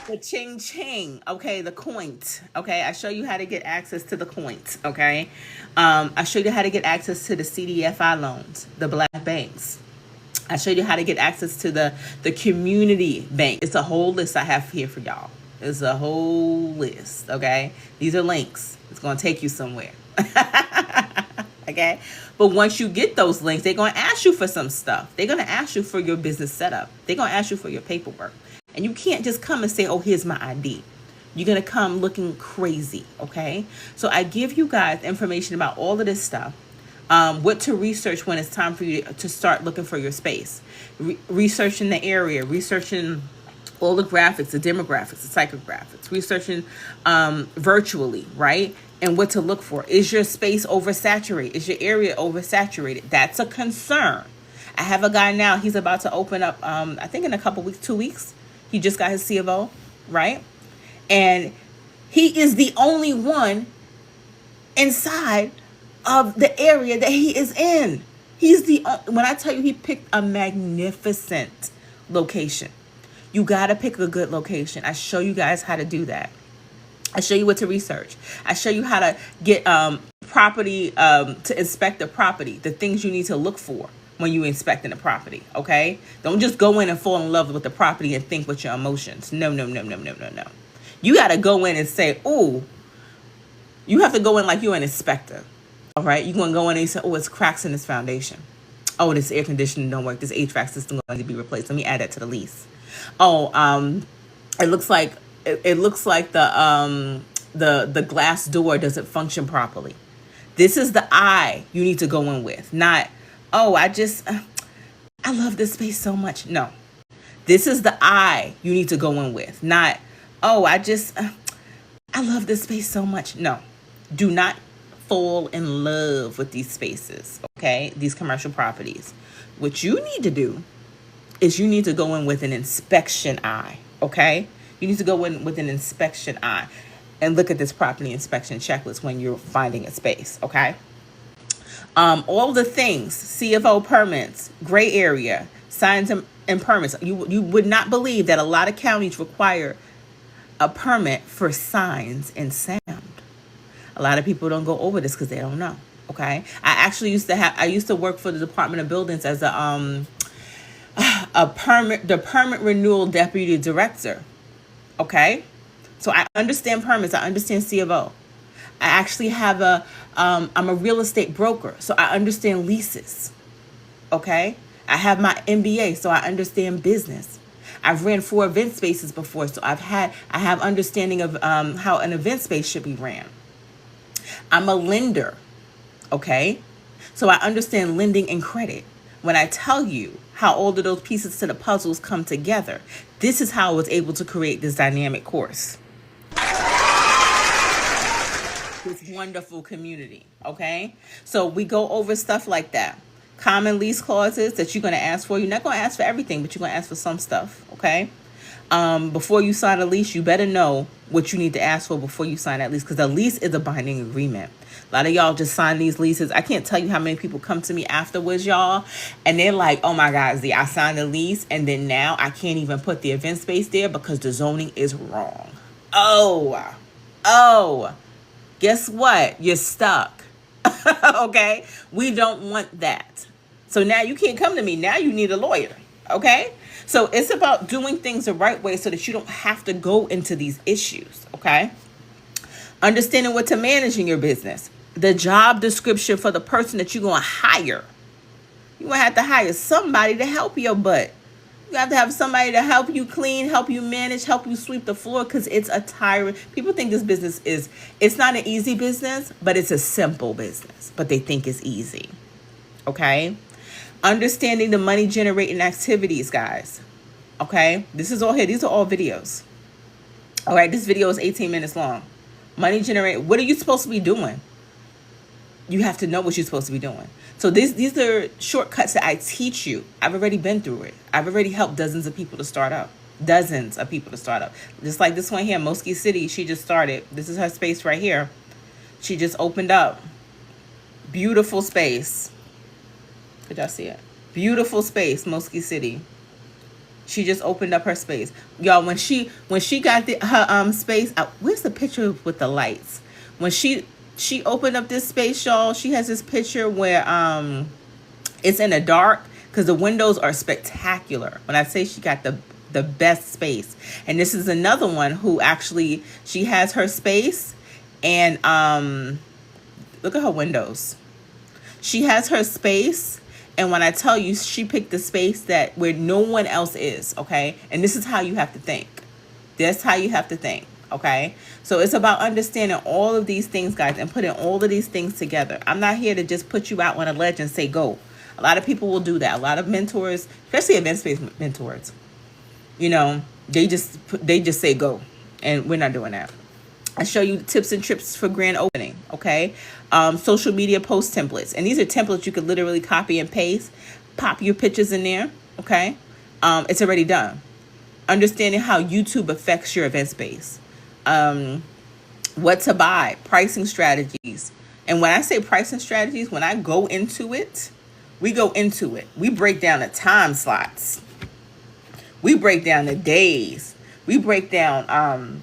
The ching ching, okay, the coins, okay? I show you how to get access to the coins, okay? I show you how to get access to the CDFI loans, the black banks. I show you how to get access to the community bank. It's a whole list I have here for y'all. It's a whole list, okay? These are links. It's going to take you somewhere, okay? But once you get those links, they're going to ask you for some stuff. They're going to ask you for your business setup. They're going to ask you for your paperwork. And you can't just come and say, oh, here's my ID. You're going to come looking crazy, okay? So I give you guys information about all of this stuff. What to research when it's time for you to start looking for your space. Researching the area, researching all the graphics, the demographics, the psychographics, researching virtually, right? And what to look for. Is your space oversaturated? Is your area oversaturated? That's a concern. I have a guy now, he's about to open up, I think in a couple weeks, 2 weeks. He just got his C of O, right? And he is the only one inside of the area that he is in. When I tell you, he picked a magnificent location. You got to pick a good location. I show you guys how to do that. I show you what to research. I show you how to get property, to inspect the property, the things you need to look for when you inspecting the property, okay? Don't just go in and fall in love with the property and think with your emotions. No. You got to go in and say, oh, you have to go in like you're an inspector, all right? You're going to go in and say, oh, it's cracks in this foundation. Oh, this air conditioning don't work. This HVAC system going to be replaced. Let me add that to the lease. Oh, it looks like the glass door doesn't function properly. This is the eye you need to go in with, not, oh, I love this space so much. No, this is the eye you need to go in with, not, oh, I love this space so much. No, do not fall in love with these spaces, okay? These commercial properties. What you need to do is you need to go in with an inspection eye, okay? You need to go in with an inspection eye and look at this property inspection checklist when you're finding a space, okay? All the things, C of O permits, gray area, Signs and permits. You would not believe that a lot of counties require a permit for signs and sound. A lot of people don't go over this because they don't know. Okay, I used to work for the Department of Buildings as the permit renewal deputy director. Okay, so I understand permits. I understand C of O. I actually have I'm a real estate broker, so I understand leases. Okay, I have my MBA, so I understand business. I've ran 4 event spaces before, so I have understanding of how an event space should be ran. I'm a lender, okay? So I understand lending and credit. When I tell you how all of those pieces to the puzzles come together, this is how I was able to create this dynamic course. This wonderful community, okay? So we go over stuff like that. Common lease clauses that you're going to ask for. You're not going to ask for everything, but you're going to ask for some stuff, okay? Before you sign a lease, you better know what you need to ask for before you sign that lease, because a lease is a binding agreement. A lot of y'all just sign these leases. I can't tell you how many people come to me afterwards, y'all, and they're like, oh my God, Z, I signed a lease, and then now I can't even put the event space there because the zoning is wrong. Oh, guess what? You're stuck. Okay? We don't want that. So now you can't come to me. Now you need a lawyer. Okay? So it's about doing things the right way so that you don't have to go into these issues. Okay? Understanding what to manage in your business. The job description for the person that you're going to hire. You're going to have to hire somebody to help your butt. You have to have somebody to help you clean, help you manage, help you sweep the floor, because it's a tiring. People think this business it's not an easy business, but it's a simple business. But they think it's easy. Okay? Understanding the money generating activities, guys. Okay? This is all here. These are all videos. All right? This video is 18 minutes long. Money generate. What are you supposed to be doing? You have to know what you're supposed to be doing. So these are shortcuts that I teach you. I've already been through it. I've already helped dozens of people to start up. Just like this one here, Moski City, she just started. This is her space right here. She just opened up. Beautiful space. Could y'all see it? Beautiful space, Moski City. She just opened up her space. Y'all, when she got her space, where's the picture with the lights? When she opened up this space, y'all, she has this picture where it's in the dark because the windows are spectacular. When I say she got the best space. And this is another one who actually, she has her space and look at her windows. She has her space, and when I tell you, she picked the space that where no one else is, okay? And this is how you have to think. That's how you have to think. Okay, so it's about understanding all of these things, guys, and putting all of these things together. I'm not here to just put you out on a ledge and say go. A lot of people will do that. A lot of mentors, especially event space mentors, you know, they just say go, and we're not doing that. I show you tips and tricks for grand opening. Okay, social media post templates, and these are templates you could literally copy and paste, pop your pictures in there. Okay, it's already done. Understanding how YouTube affects your event space. What to buy, pricing strategies. And when I say pricing strategies, when I go into it, we go into it. We break down the time slots. We break down the days. We break down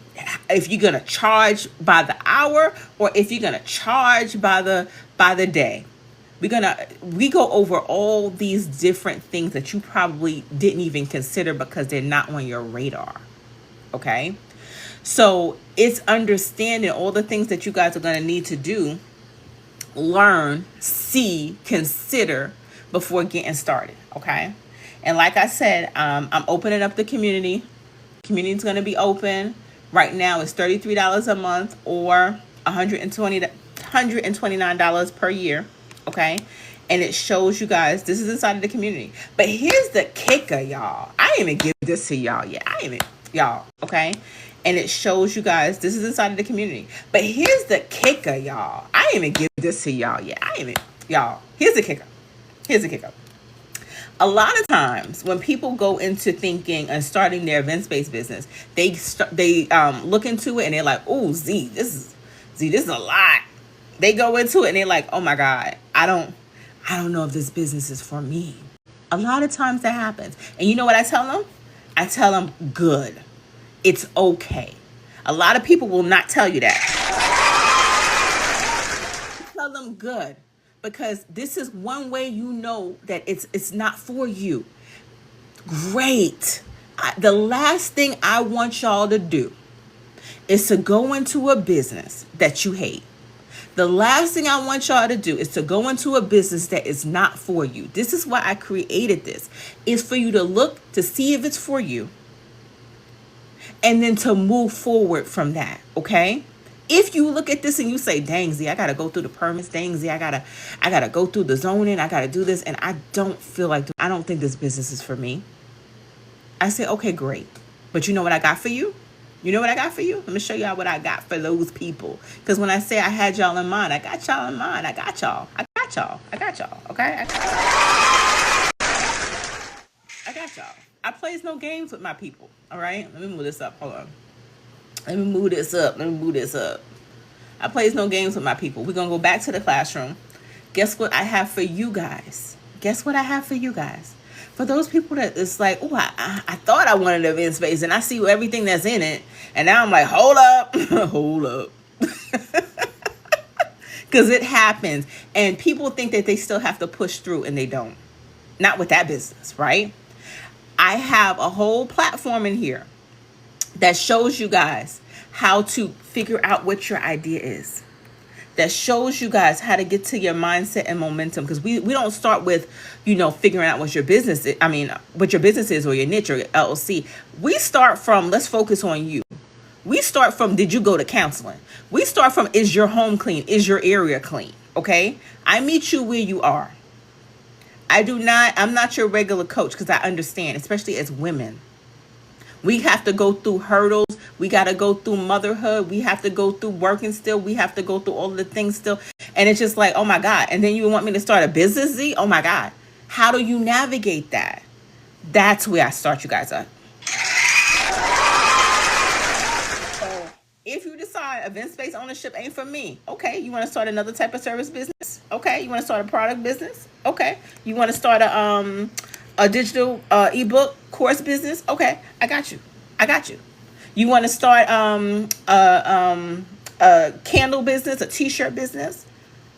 if you're gonna charge by the hour or if you're gonna charge by the day. We go over all these different things that you probably didn't even consider because they're not on your radar. Okay? So it's understanding all the things that you guys are going to need to do, learn, see, consider before getting started. Okay. And like I said, I'm opening up the community. Community is going to be open. Right now it's $33 a month or $129 per year. Okay. And it shows you guys, this is inside of the community. But here's the kicker, y'all. I ain't even give this to y'all yet. Y'all. Okay. And it shows you guys, this is inside of the community. But here's the kicker, y'all. I ain't even give this to y'all yet. Y'all, here's the kicker. A lot of times when people go into thinking and starting their event space business, they look into it and they're like, oh, Z, this is a lot. They go into it and they're like, oh my God, I don't know if this business is for me. A lot of times that happens. And you know what I tell them? I tell them, good. It's okay. A lot of people will not tell you that. Tell them good, because this is one way you know that it's not for you. Great. The last thing I want y'all to do is to go into a business that you hate. The last thing I want y'all to do is to go into a business that is not for you. This is why I created this. It's for you to look to see if it's for you, and then to move forward from that, okay? If you look at this and you say, dang, Z, I got to go through the permits. Dang, Z, I gotta go through the zoning. I got to do this. And I don't feel like, I don't think this business is for me. I say, okay, great. But you know what I got for you? You know what I got for you? Let me show y'all what I got for those people. Because when I say I had y'all in mind, I got y'all in mind. I got y'all. I got y'all. I got y'all. Okay? I got y'all. I plays no games with my people. All right? Let me move this up. Hold on. Let me move this up. I plays no games with my people. We're going to go back to the classroom. Guess what I have for you guys? For those people that it's like, oh, I thought I wanted an event space, and I see everything that's in it, and now I'm like, hold up. Hold up. Because it happens. And people think that they still have to push through, and they don't. Not with that business, right? I have a whole platform in here that shows you guys how to figure out what your idea is. That shows you guys how to get to your mindset and momentum. Because we don't start with, figuring out what your business is. What your business is, or your niche, or your LLC. We start from, let's focus on you. We start from, did you go to counseling? We start from, is your home clean? Is your area clean? Okay? I meet you where you are. I'm not your regular coach, because I understand, especially as women. We have to go through hurdles. We got to go through motherhood. We have to go through working still. We have to go through all of the things still. And it's just like, oh my God. And then you want me to start a business, Z? Oh my God. How do you navigate that? That's where I start you guys up. So if you decide event space ownership ain't for me, okay. You want to start another type of service business? Okay. You want to start a product business? Okay. You want to start a digital ebook course business? Okay, I got you. You want to start a candle business, a t-shirt business?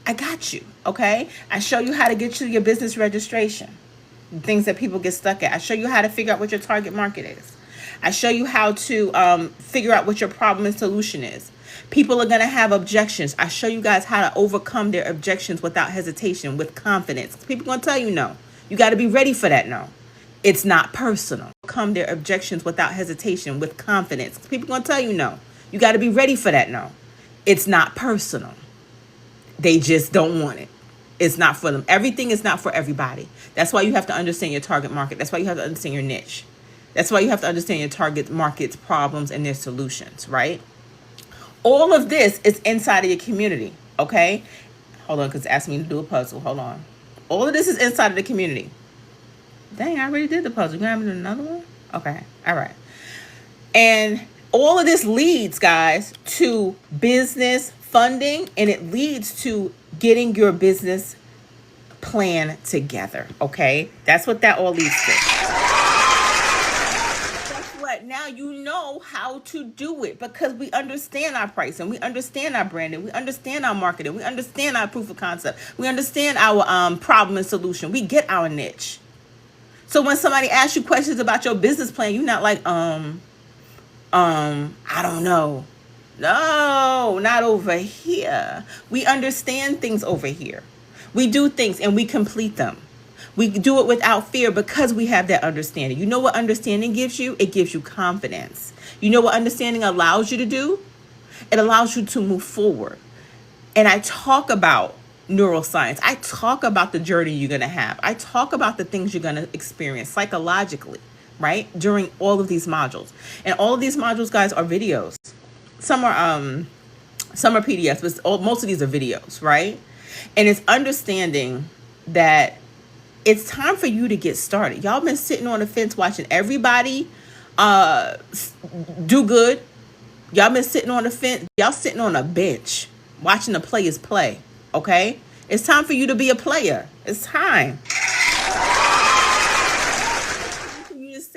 I got you. Okay, I show you how to get you your business registration, things that people get stuck at. I show you how to figure out what your target market is. I show you how to figure out what your problem and solution is. People are going to have objections. I show you guys how to overcome their objections without hesitation, with confidence. People are going to tell you no. You got to be ready for that no. It's not personal. Overcome their objections without hesitation, with confidence. People are going to tell you no. You got to be ready for that no. It's not personal. They just don't want it. It's not for them. Everything is not for everybody. That's why you have to understand your target market. That's why you have to understand your niche. That's why you have to understand your target market's problems and their solutions, right? All of this is inside of your community, okay? Hold on, because it's asking me to do a puzzle. Hold on. All of this is inside of the community. Dang, I already did the puzzle. You want me to do another one? Okay. All right. And all of this leads, guys, to business funding, and it leads to getting your business plan together, okay? That's what that all leads to. Guess what? Now you know how to do it, because we understand our pricing, we understand our branding, we understand our marketing, we understand our proof of concept, we understand our problem and solution. We get our niche. So when somebody asks you questions about your business plan, you're not like, I don't know. No, not over here. We understand things over here. We do things and we complete them. We do it without fear because we have that understanding. You know what understanding gives you? It gives you confidence. You know what understanding allows you to do? It allows you to move forward. And I talk about neuroscience. I talk about the journey you're going to have. I talk about the things you're going to experience psychologically, right? During all of these modules. And all of these modules, guys, are videos. Some are PDFs, but most of these are videos, right? And it's understanding that it's time for you to get started. Y'all been sitting on the fence watching everybody do good. Y'all been sitting on the fence. Y'all sitting on a bench watching the players play. Okay? It's time for you to be a player. It's time.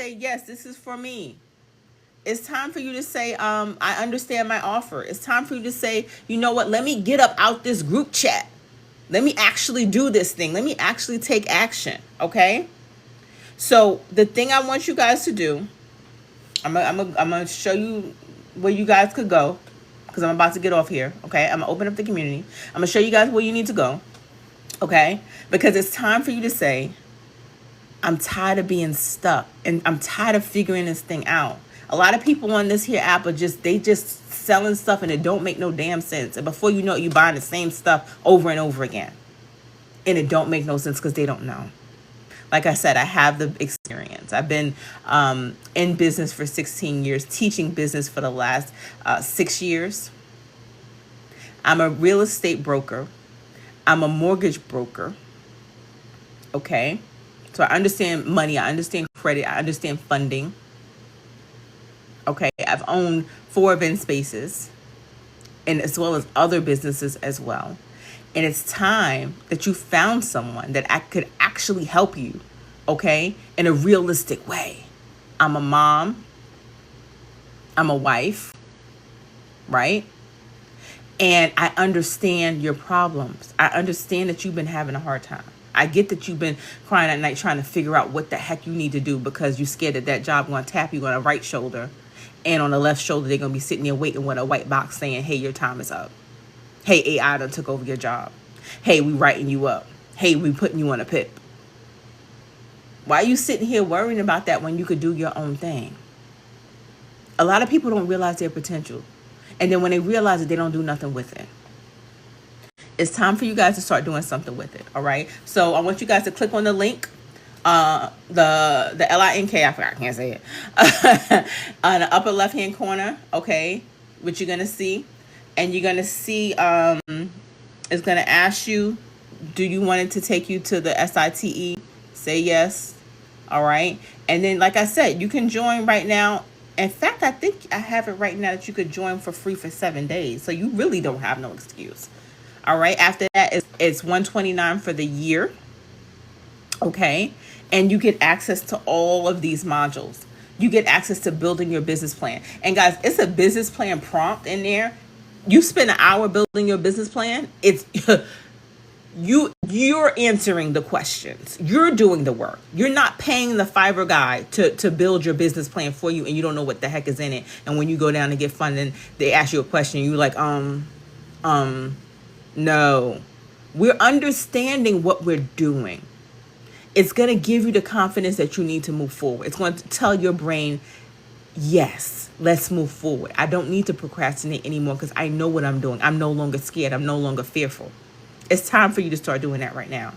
say, yes, this is for me. It's time for you to say, I understand my offer. It's time for you to say, you know what, let me get up out this group chat. Let me actually do this thing. Let me actually take action. Okay? So the thing I want you guys to do, I'm gonna show you where you guys could go, because I'm about to get off here. Okay? I'm gonna open up the community. I'm gonna show you guys where you need to go. Okay? Because it's time for you to say, I'm tired of being stuck, and I'm tired of figuring this thing out. A lot of people on this here app are just selling stuff and it don't make no damn sense. And before you know it, you buying the same stuff over and over again. And it don't make no sense because they don't know. Like I said, I have the experience. I've been in business for 16 years, teaching business for the last 6 years. I'm a real estate broker. I'm a mortgage broker. Okay? So I understand money. I understand credit. I understand funding. Okay, I've owned 4 event spaces, and as well as other businesses as well. And it's time that you found someone that I could actually help you, okay, in a realistic way. I'm a mom. I'm a wife, right? And I understand your problems. I understand that you've been having a hard time. I get that you've been crying at night trying to figure out what the heck you need to do because you're scared that job going to tap you on the right shoulder. And on the left shoulder, they're going to be sitting there waiting with a white box saying, hey, your time is up. Hey, AI done took over your job. Hey, we writing you up. Hey, we putting you on a PIP. Why are you sitting here worrying about that when you could do your own thing? A lot of people don't realize their potential. And then when they realize it, they don't do nothing with it. It's time for you guys to start doing something with it, all right? So I want you guys to click on the link. The LINK, I forgot, I can't say it. On the upper left hand corner, okay, what you're gonna see, and you're gonna see it's gonna ask you, do you want it to take you to the SITE? Say yes. All right, and then like I said, you can join right now. In fact, I think I have it right now that you could join for free for 7 days, so you really don't have no excuse. All right, after that it's $129 for the year. Okay, and you get access to all of these modules. You get access to building your business plan. And guys, it's a business plan prompt in there. You spend an hour building your business plan. It's you're answering the questions. You're doing the work. You're not paying the Fiverr guy to build your business plan for you, and you don't know what the heck is in it. And when you go down to get funding, they ask you a question. You're like, no. We're understanding what we're doing. It's going to give you the confidence that you need to move forward. It's going to tell your brain, yes, let's move forward. I don't need to procrastinate anymore because I know what I'm doing. I'm no longer scared. I'm no longer fearful. It's time for you to start doing that right now.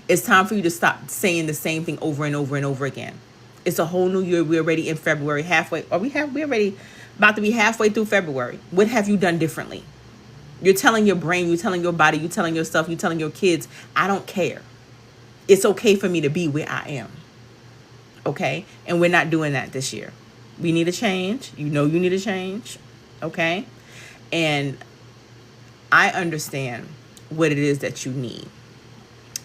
It's time for you to stop saying the same thing over and over and over again. It's a whole new year. We're already in February, halfway. We're already about to be halfway through February. What have you done differently? You're telling your brain, you're telling your body, you're telling yourself, you're telling your kids, I don't care. It's okay for me to be where I am. Okay? And we're not doing that this year. We need a change. You know you need a change. Okay? And I understand what it is that you need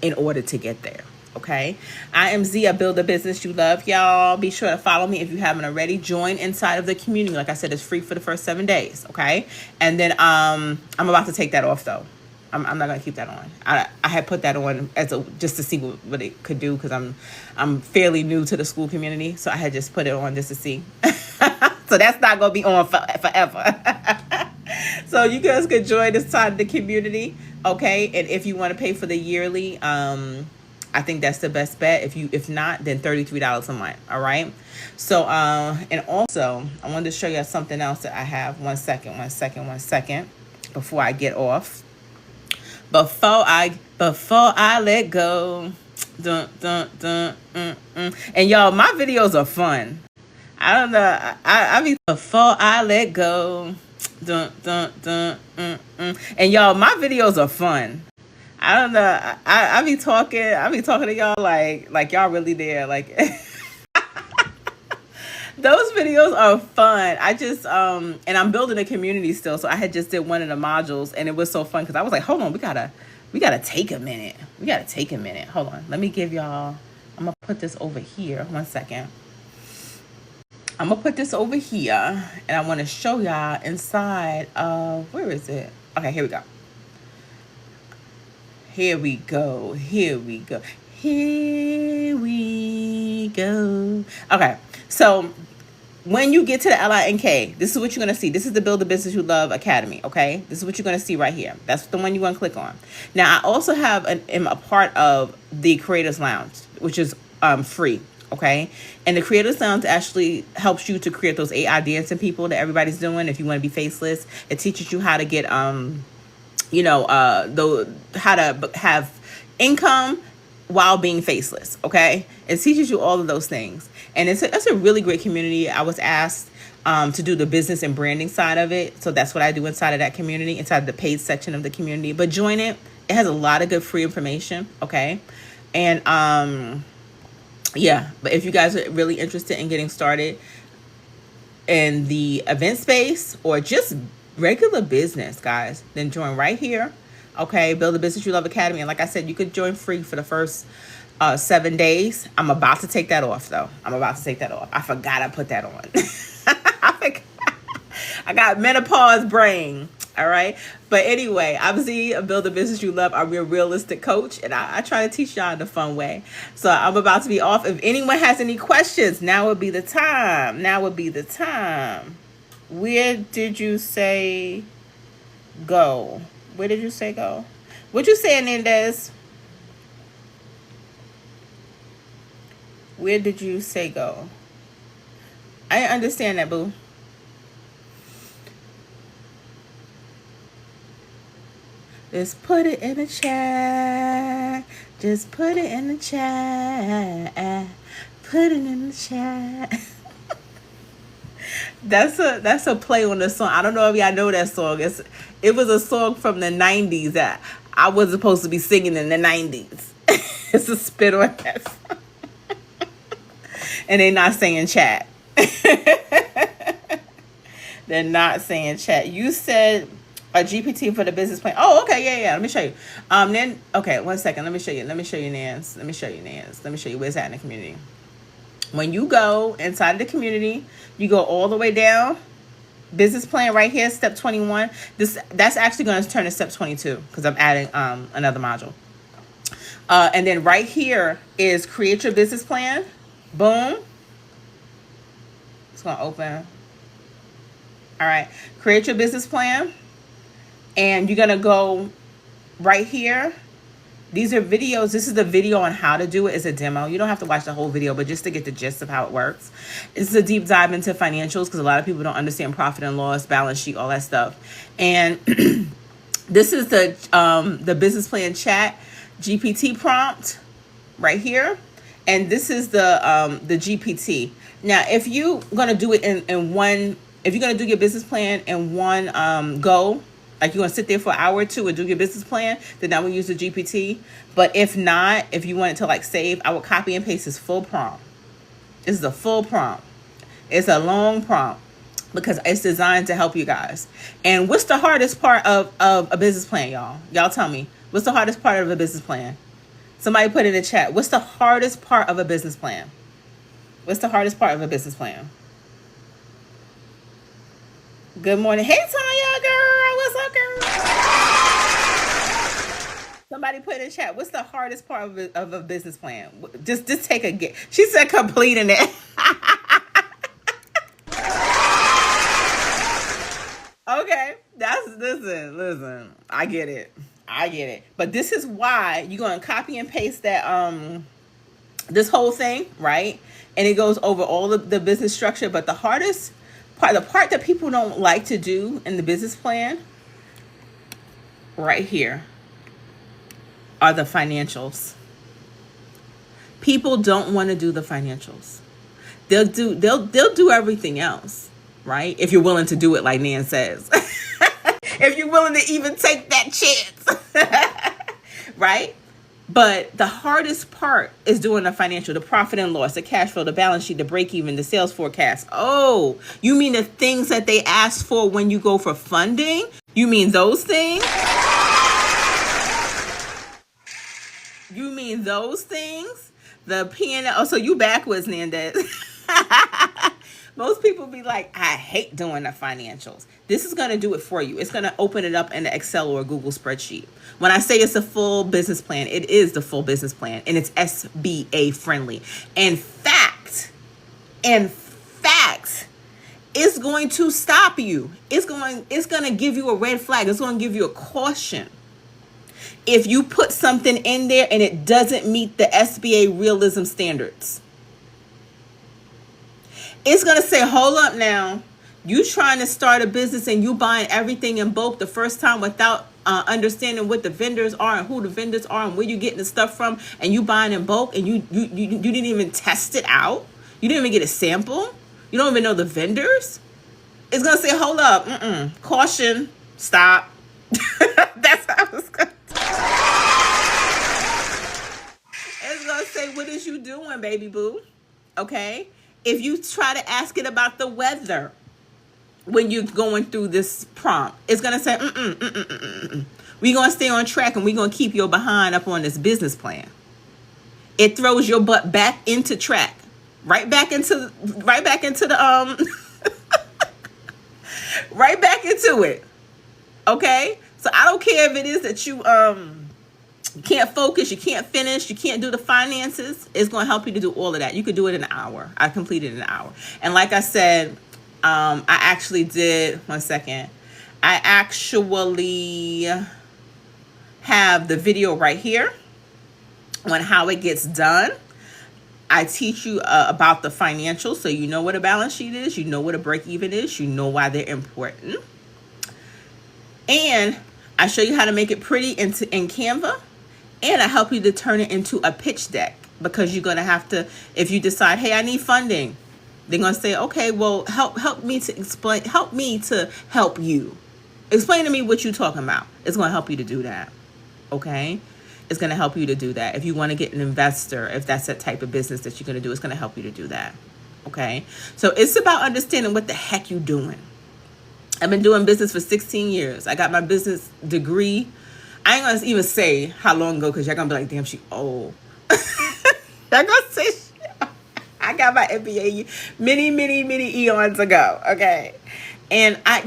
in order to get there. Okay? I am Z. I build a business you love. Y'all be sure to follow me if you haven't already. Join inside of the community. Like I said, it's free for the first 7 days. Okay? And then I'm about to take that off though. I'm not gonna keep that on. I had put that on as just to see what it could do because I'm fairly new to the school community, so I had just put it on just to see. So that's not gonna be on forever. So you guys could join this side of the community, okay? And if you want to pay for the yearly, I think that's the best bet. If not, then $33 a month. All right. So and also I wanted to show you something else that I have. One second, before I get off. Before I let go. Dun, dun, dun, And y'all, my videos are fun. I don't know. I mean, before I let go. Dun, dun, dun, And y'all, my videos are fun. I don't know. I be talking to y'all like y'all really there. Like those videos are fun. I just and I'm building a community still, so I had just did one of the modules and it was so fun because I was like, hold on, we gotta take a minute. Hold on. Let me give y'all, I'm gonna put this over here. 1 second. I'm gonna put this over here, and I want to show y'all inside of, where is it? Okay, here we go. Here we go. Here we go. Here we go. Okay, so when you get to the LINK, this is what you're going to see. This is the Build the Business You Love Academy, okay? This is what you're going to see right here. That's the one you're going to click on. Now, I also am a part of the Creators Lounge, which is free, okay? And the Creators Lounge actually helps you to create those AI dancing people that everybody's doing. If you want to be faceless, it teaches you how to get, how to have income while being faceless, okay? It teaches you all of those things. And it's a really great community. I was asked to do the business and branding side of it. So that's what I do inside of that community, inside the paid section of the community. But join it. It has a lot of good free information, okay? And yeah, but if you guys are really interested in getting started in the event space or just regular business, guys, then join right here. Okay, Build the Business You Love Academy. And like I said, you could join free for the first 7 days. I'm about to take that off, though. I'm about to take that off. I forgot I put that on. I got menopause brain. All right. But anyway, I'm Z, a Build the Business You Love. I'm your realistic coach, and I try to teach y'all in a fun way. So I'm about to be off. If anyone has any questions, now would be the time. Now would be the time. Where did you say go? Where did you say go? What you saying, Nandez? Where did you say go? I didn't understand that, boo. Just put it in the chat. Just put it in the chat. Put it in the chat. That's a play on the song. I don't know if y'all know that song. It was a song from the 90s that I was supposed to be singing in the 90s. It's a spit on that song. And they're not saying chat. They're not saying chat. You said a GPT for the business plan. Oh, okay, yeah. Let me show you. Then okay, 1 second. Let me show you, Nance. Let me show you where's that in the community. When you go inside the community, you go all the way down. Business plan right here, step 21. That's actually going to turn to step 22 because I'm adding another module. And then right here is create your business plan. Boom. It's going to open. All right. Create your business plan. And you're going to go right here. These are videos. This is the video on how to do it. It's a demo. You don't have to watch the whole video, but just to get the gist of how it works. This is a deep dive into financials because a lot of people don't understand profit and loss, balance sheet, all that stuff. And this is the business plan chat GPT prompt right here. And this is the GPT. Now, if you're going to do it in one, if you're going to do your business plan in one go, like you're going to sit there for an hour or two and do your business plan, then I would use the GPT. But if not, if you want it to like save, I would copy and paste this full prompt. This is a full prompt. It's a long prompt because it's designed to help you guys. And what's the hardest part of a business plan, y'all? Y'all tell me. What's the hardest part of a business plan? Somebody put in the chat. What's the hardest part of a business plan? What's the hardest part of a business plan? Good morning. Hey, Tanya, girl. What's up, girl? Somebody put in the chat. What's the hardest part of a business plan? Just take a guess. She said completing it. Okay. Listen. I get it. But this is why you're going to copy and paste that, this whole thing, right? And it goes over all of the business structure. But the hardest part, the part that people don't like to do in the business plan right here are the financials. People don't want to do the financials. They'll do everything else, right? If you're willing to do it, like Nan says. If you're willing to even take that chance. Right? But the hardest part is doing the financial, the profit and loss, the cash flow, the balance sheet, the break even, the sales forecast. Oh, you mean the things that they ask for when you go for funding? You mean those things? You mean those things? The P&L. Oh, so you backwards, Nandez. Most people be like, I hate doing the financials. This is going to do it for you. It's going to open it up in an Excel or a Google spreadsheet. When I say it's a full business plan, it is the full business plan, and it's SBA friendly. In fact, it's going to stop you. It's going to give you a red flag. It's going to give you a caution. If you put something in there and it doesn't meet the SBA realism standards, it's going to say, hold up now. You trying to start a business and you buying everything in bulk the first time without understanding what the vendors are and who the vendors are and where you getting the stuff from, and you buying in bulk and you didn't even test it out. You didn't even get a sample. You don't even know the vendors. It's going to say, hold up. Caution. Stop. That's how it's going to. It's going to say, what is you doing, baby boo? Okay? If you try to ask it about the weather when you're going through this prompt, it's going to say, we're going to stay on track and we're going to keep your behind up on this business plan. It throws your butt back into track. Right back into the right back into it. Okay? So I don't care if it is that you can't focus, you can't finish, you can't do the finances. It's going to help you to do all of that. You could do it in an hour. I completed in an hour. And like I said, I actually did, one second. I actually have the video right here on how it gets done. I teach you about the financials, so you know what a balance sheet is, you know what a break-even is, you know why they're important. And I show you how to make it pretty in Canva, and I help you to turn it into a pitch deck, because you're going to have to, if you decide, hey, I need funding, they're going to say, okay, well, help me to help you. Explain to me what you're talking about. It's going to help you to do that, okay? It's going to help you to do that. If you want to get an investor, if that's that type of business that you're going to do, it's going to help you to do that. Okay. So it's about understanding what the heck you're doing. I've been doing business for 16 years. I got my business degree. I ain't going to even say how long ago, because you're going to be like, damn, she old. Y'all going to say, I got my MBA many eons ago. Okay. And I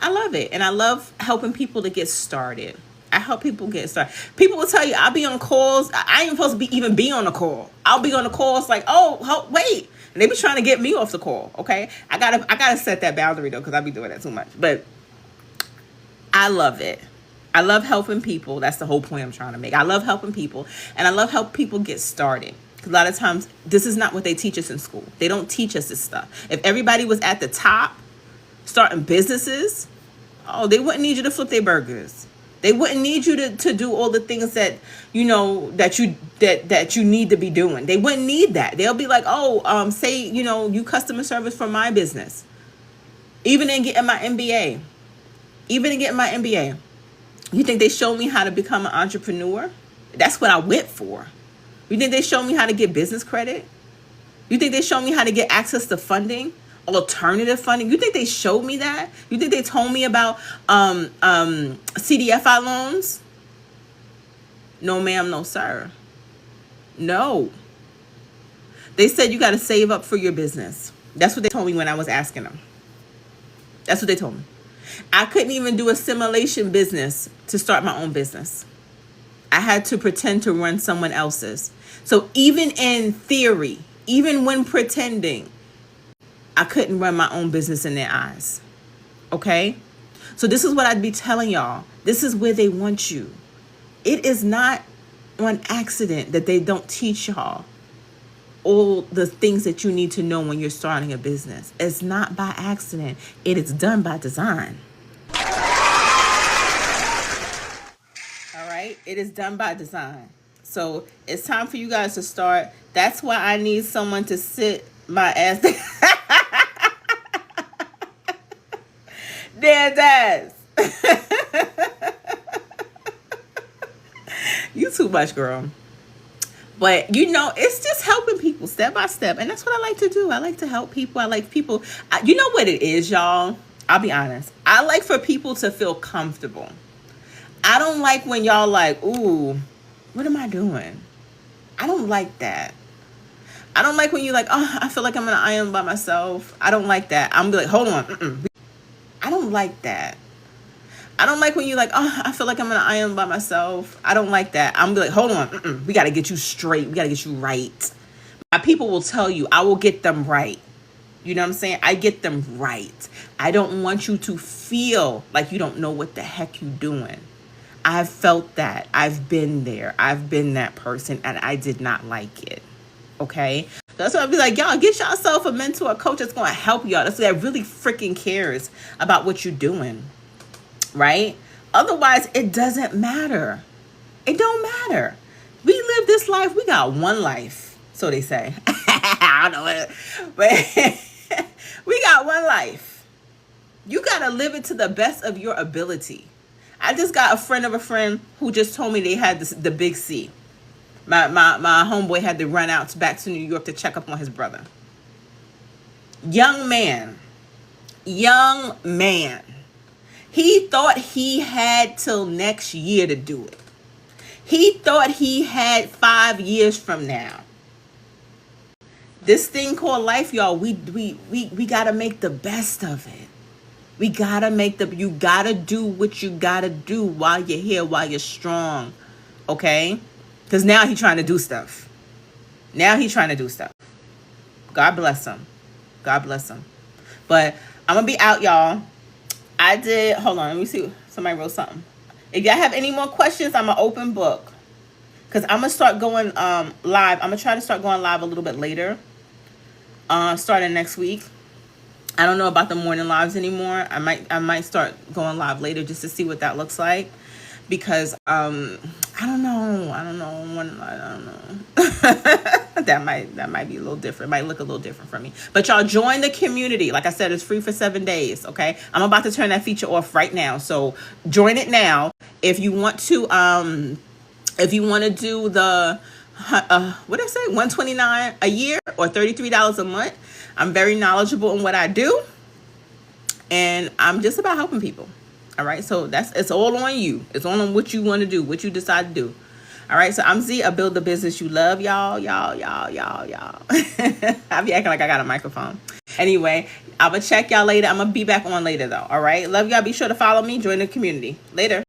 love it. And I love helping people to get started. I help people get started. People will tell you, I'll be on calls. I ain't supposed to even be on a call. I'll be on a call. It's like, oh, wait. And they be trying to get me off the call. Okay. I gotta set that boundary though, because I be doing that too much. But I love it. I love helping people. That's the whole point I'm trying to make. I love helping people, and I love helping people get started. Because a lot of times, this is not what they teach us in school. They don't teach us this stuff. If everybody was at the top starting businesses, they wouldn't need you to flip their burgers. They wouldn't need you to do all the things that you know that you need to be doing. They wouldn't need that. They'll be like, say you customer service for my business. Even in getting my MBA, you think they showed me how to become an entrepreneur? That's what I went for. You think they showed me how to get business credit? You think they showed me how to get access to funding? Alternative funding. You think they showed me that? You think they told me about CDFI loans? No, ma'am, no, sir. No. They said you got to save up for your business. That's what they told me when I was asking them. That's what they told me. I couldn't even do a simulation business to start my own business. I had to pretend to run someone else's. So even in theory, even when pretending, I couldn't run my own business in their eyes. Okay? So this is what I'd be telling y'all. This is where they want you. It is not on accident that they don't teach y'all all the things that you need to know when you're starting a business. It's not by accident. It is done by design. All right? It is done by design. So it's time for you guys to start. That's why I need someone to sit my ass down. There, Daz. You too much, girl. But, it's just helping people step by step. And that's what I like to do. I like to help people. I like people. You know what it is, y'all? I'll be honest. I like for people to feel comfortable. I don't like when y'all like, ooh, what am I doing? I don't like that. I don't like when you like, oh, I feel like I'm on an island by myself. I don't like that. I'm be like, hold on. I don't like that. I don't like when you like, oh, I feel like I'm on an island by myself. I don't like that. I'm be like, hold on. We got to get you straight. We got to get you right. My people will tell you, I will get them right. You know what I'm saying? I get them right. I don't want you to feel like you don't know what the heck you're doing. I've felt that. I've been there. I've been that person, and I did not like it. Okay? That's why I'll be like, y'all, get yourself a mentor, a coach that's going to help y'all. That's that really freaking cares about what you're doing. Right? Otherwise, it doesn't matter. It don't matter. We live this life. We got one life. So they say. I don't know what, but we got one life. You got to live it to the best of your ability. I just got a friend of a friend who just told me they had the big C. My homeboy had to run out back to New York to check up on his brother. Young man. He thought he had till next year to do it. He thought he had 5 years from now. This thing called life, y'all, we got to make the best of it. We got to you got to do what you got to do while you're here, while you're strong. Okay? Because now he's trying to do stuff. God bless him. But I'm going to be out, y'all. Hold on, let me see. Somebody wrote something. If y'all have any more questions, I'm an open book. Because I'm going to start going live. I'm going to try to start going live a little bit later. Starting next week. I don't know about the morning lives anymore. I might start going live later just to see what that looks like. Because I don't know. that might be a little different. It might look a little different for me. But y'all join the community. Like I said, it's free for 7 days. Okay, I'm about to turn that feature off right now. So join it now if you want to. If you want to do the what did I say, $129 a year or $33 a month. I'm very knowledgeable in what I do, and I'm just about helping people. All right, so it's all on you. It's all on what you want to do, what you decide to do. All right, so I'm Z. I build the business you love, y'all. I'll be acting like I got a microphone. Anyway, I'm going to check y'all later. I'm going to be back on later, though. All right, love y'all. Be sure to follow me. Join the community. Later.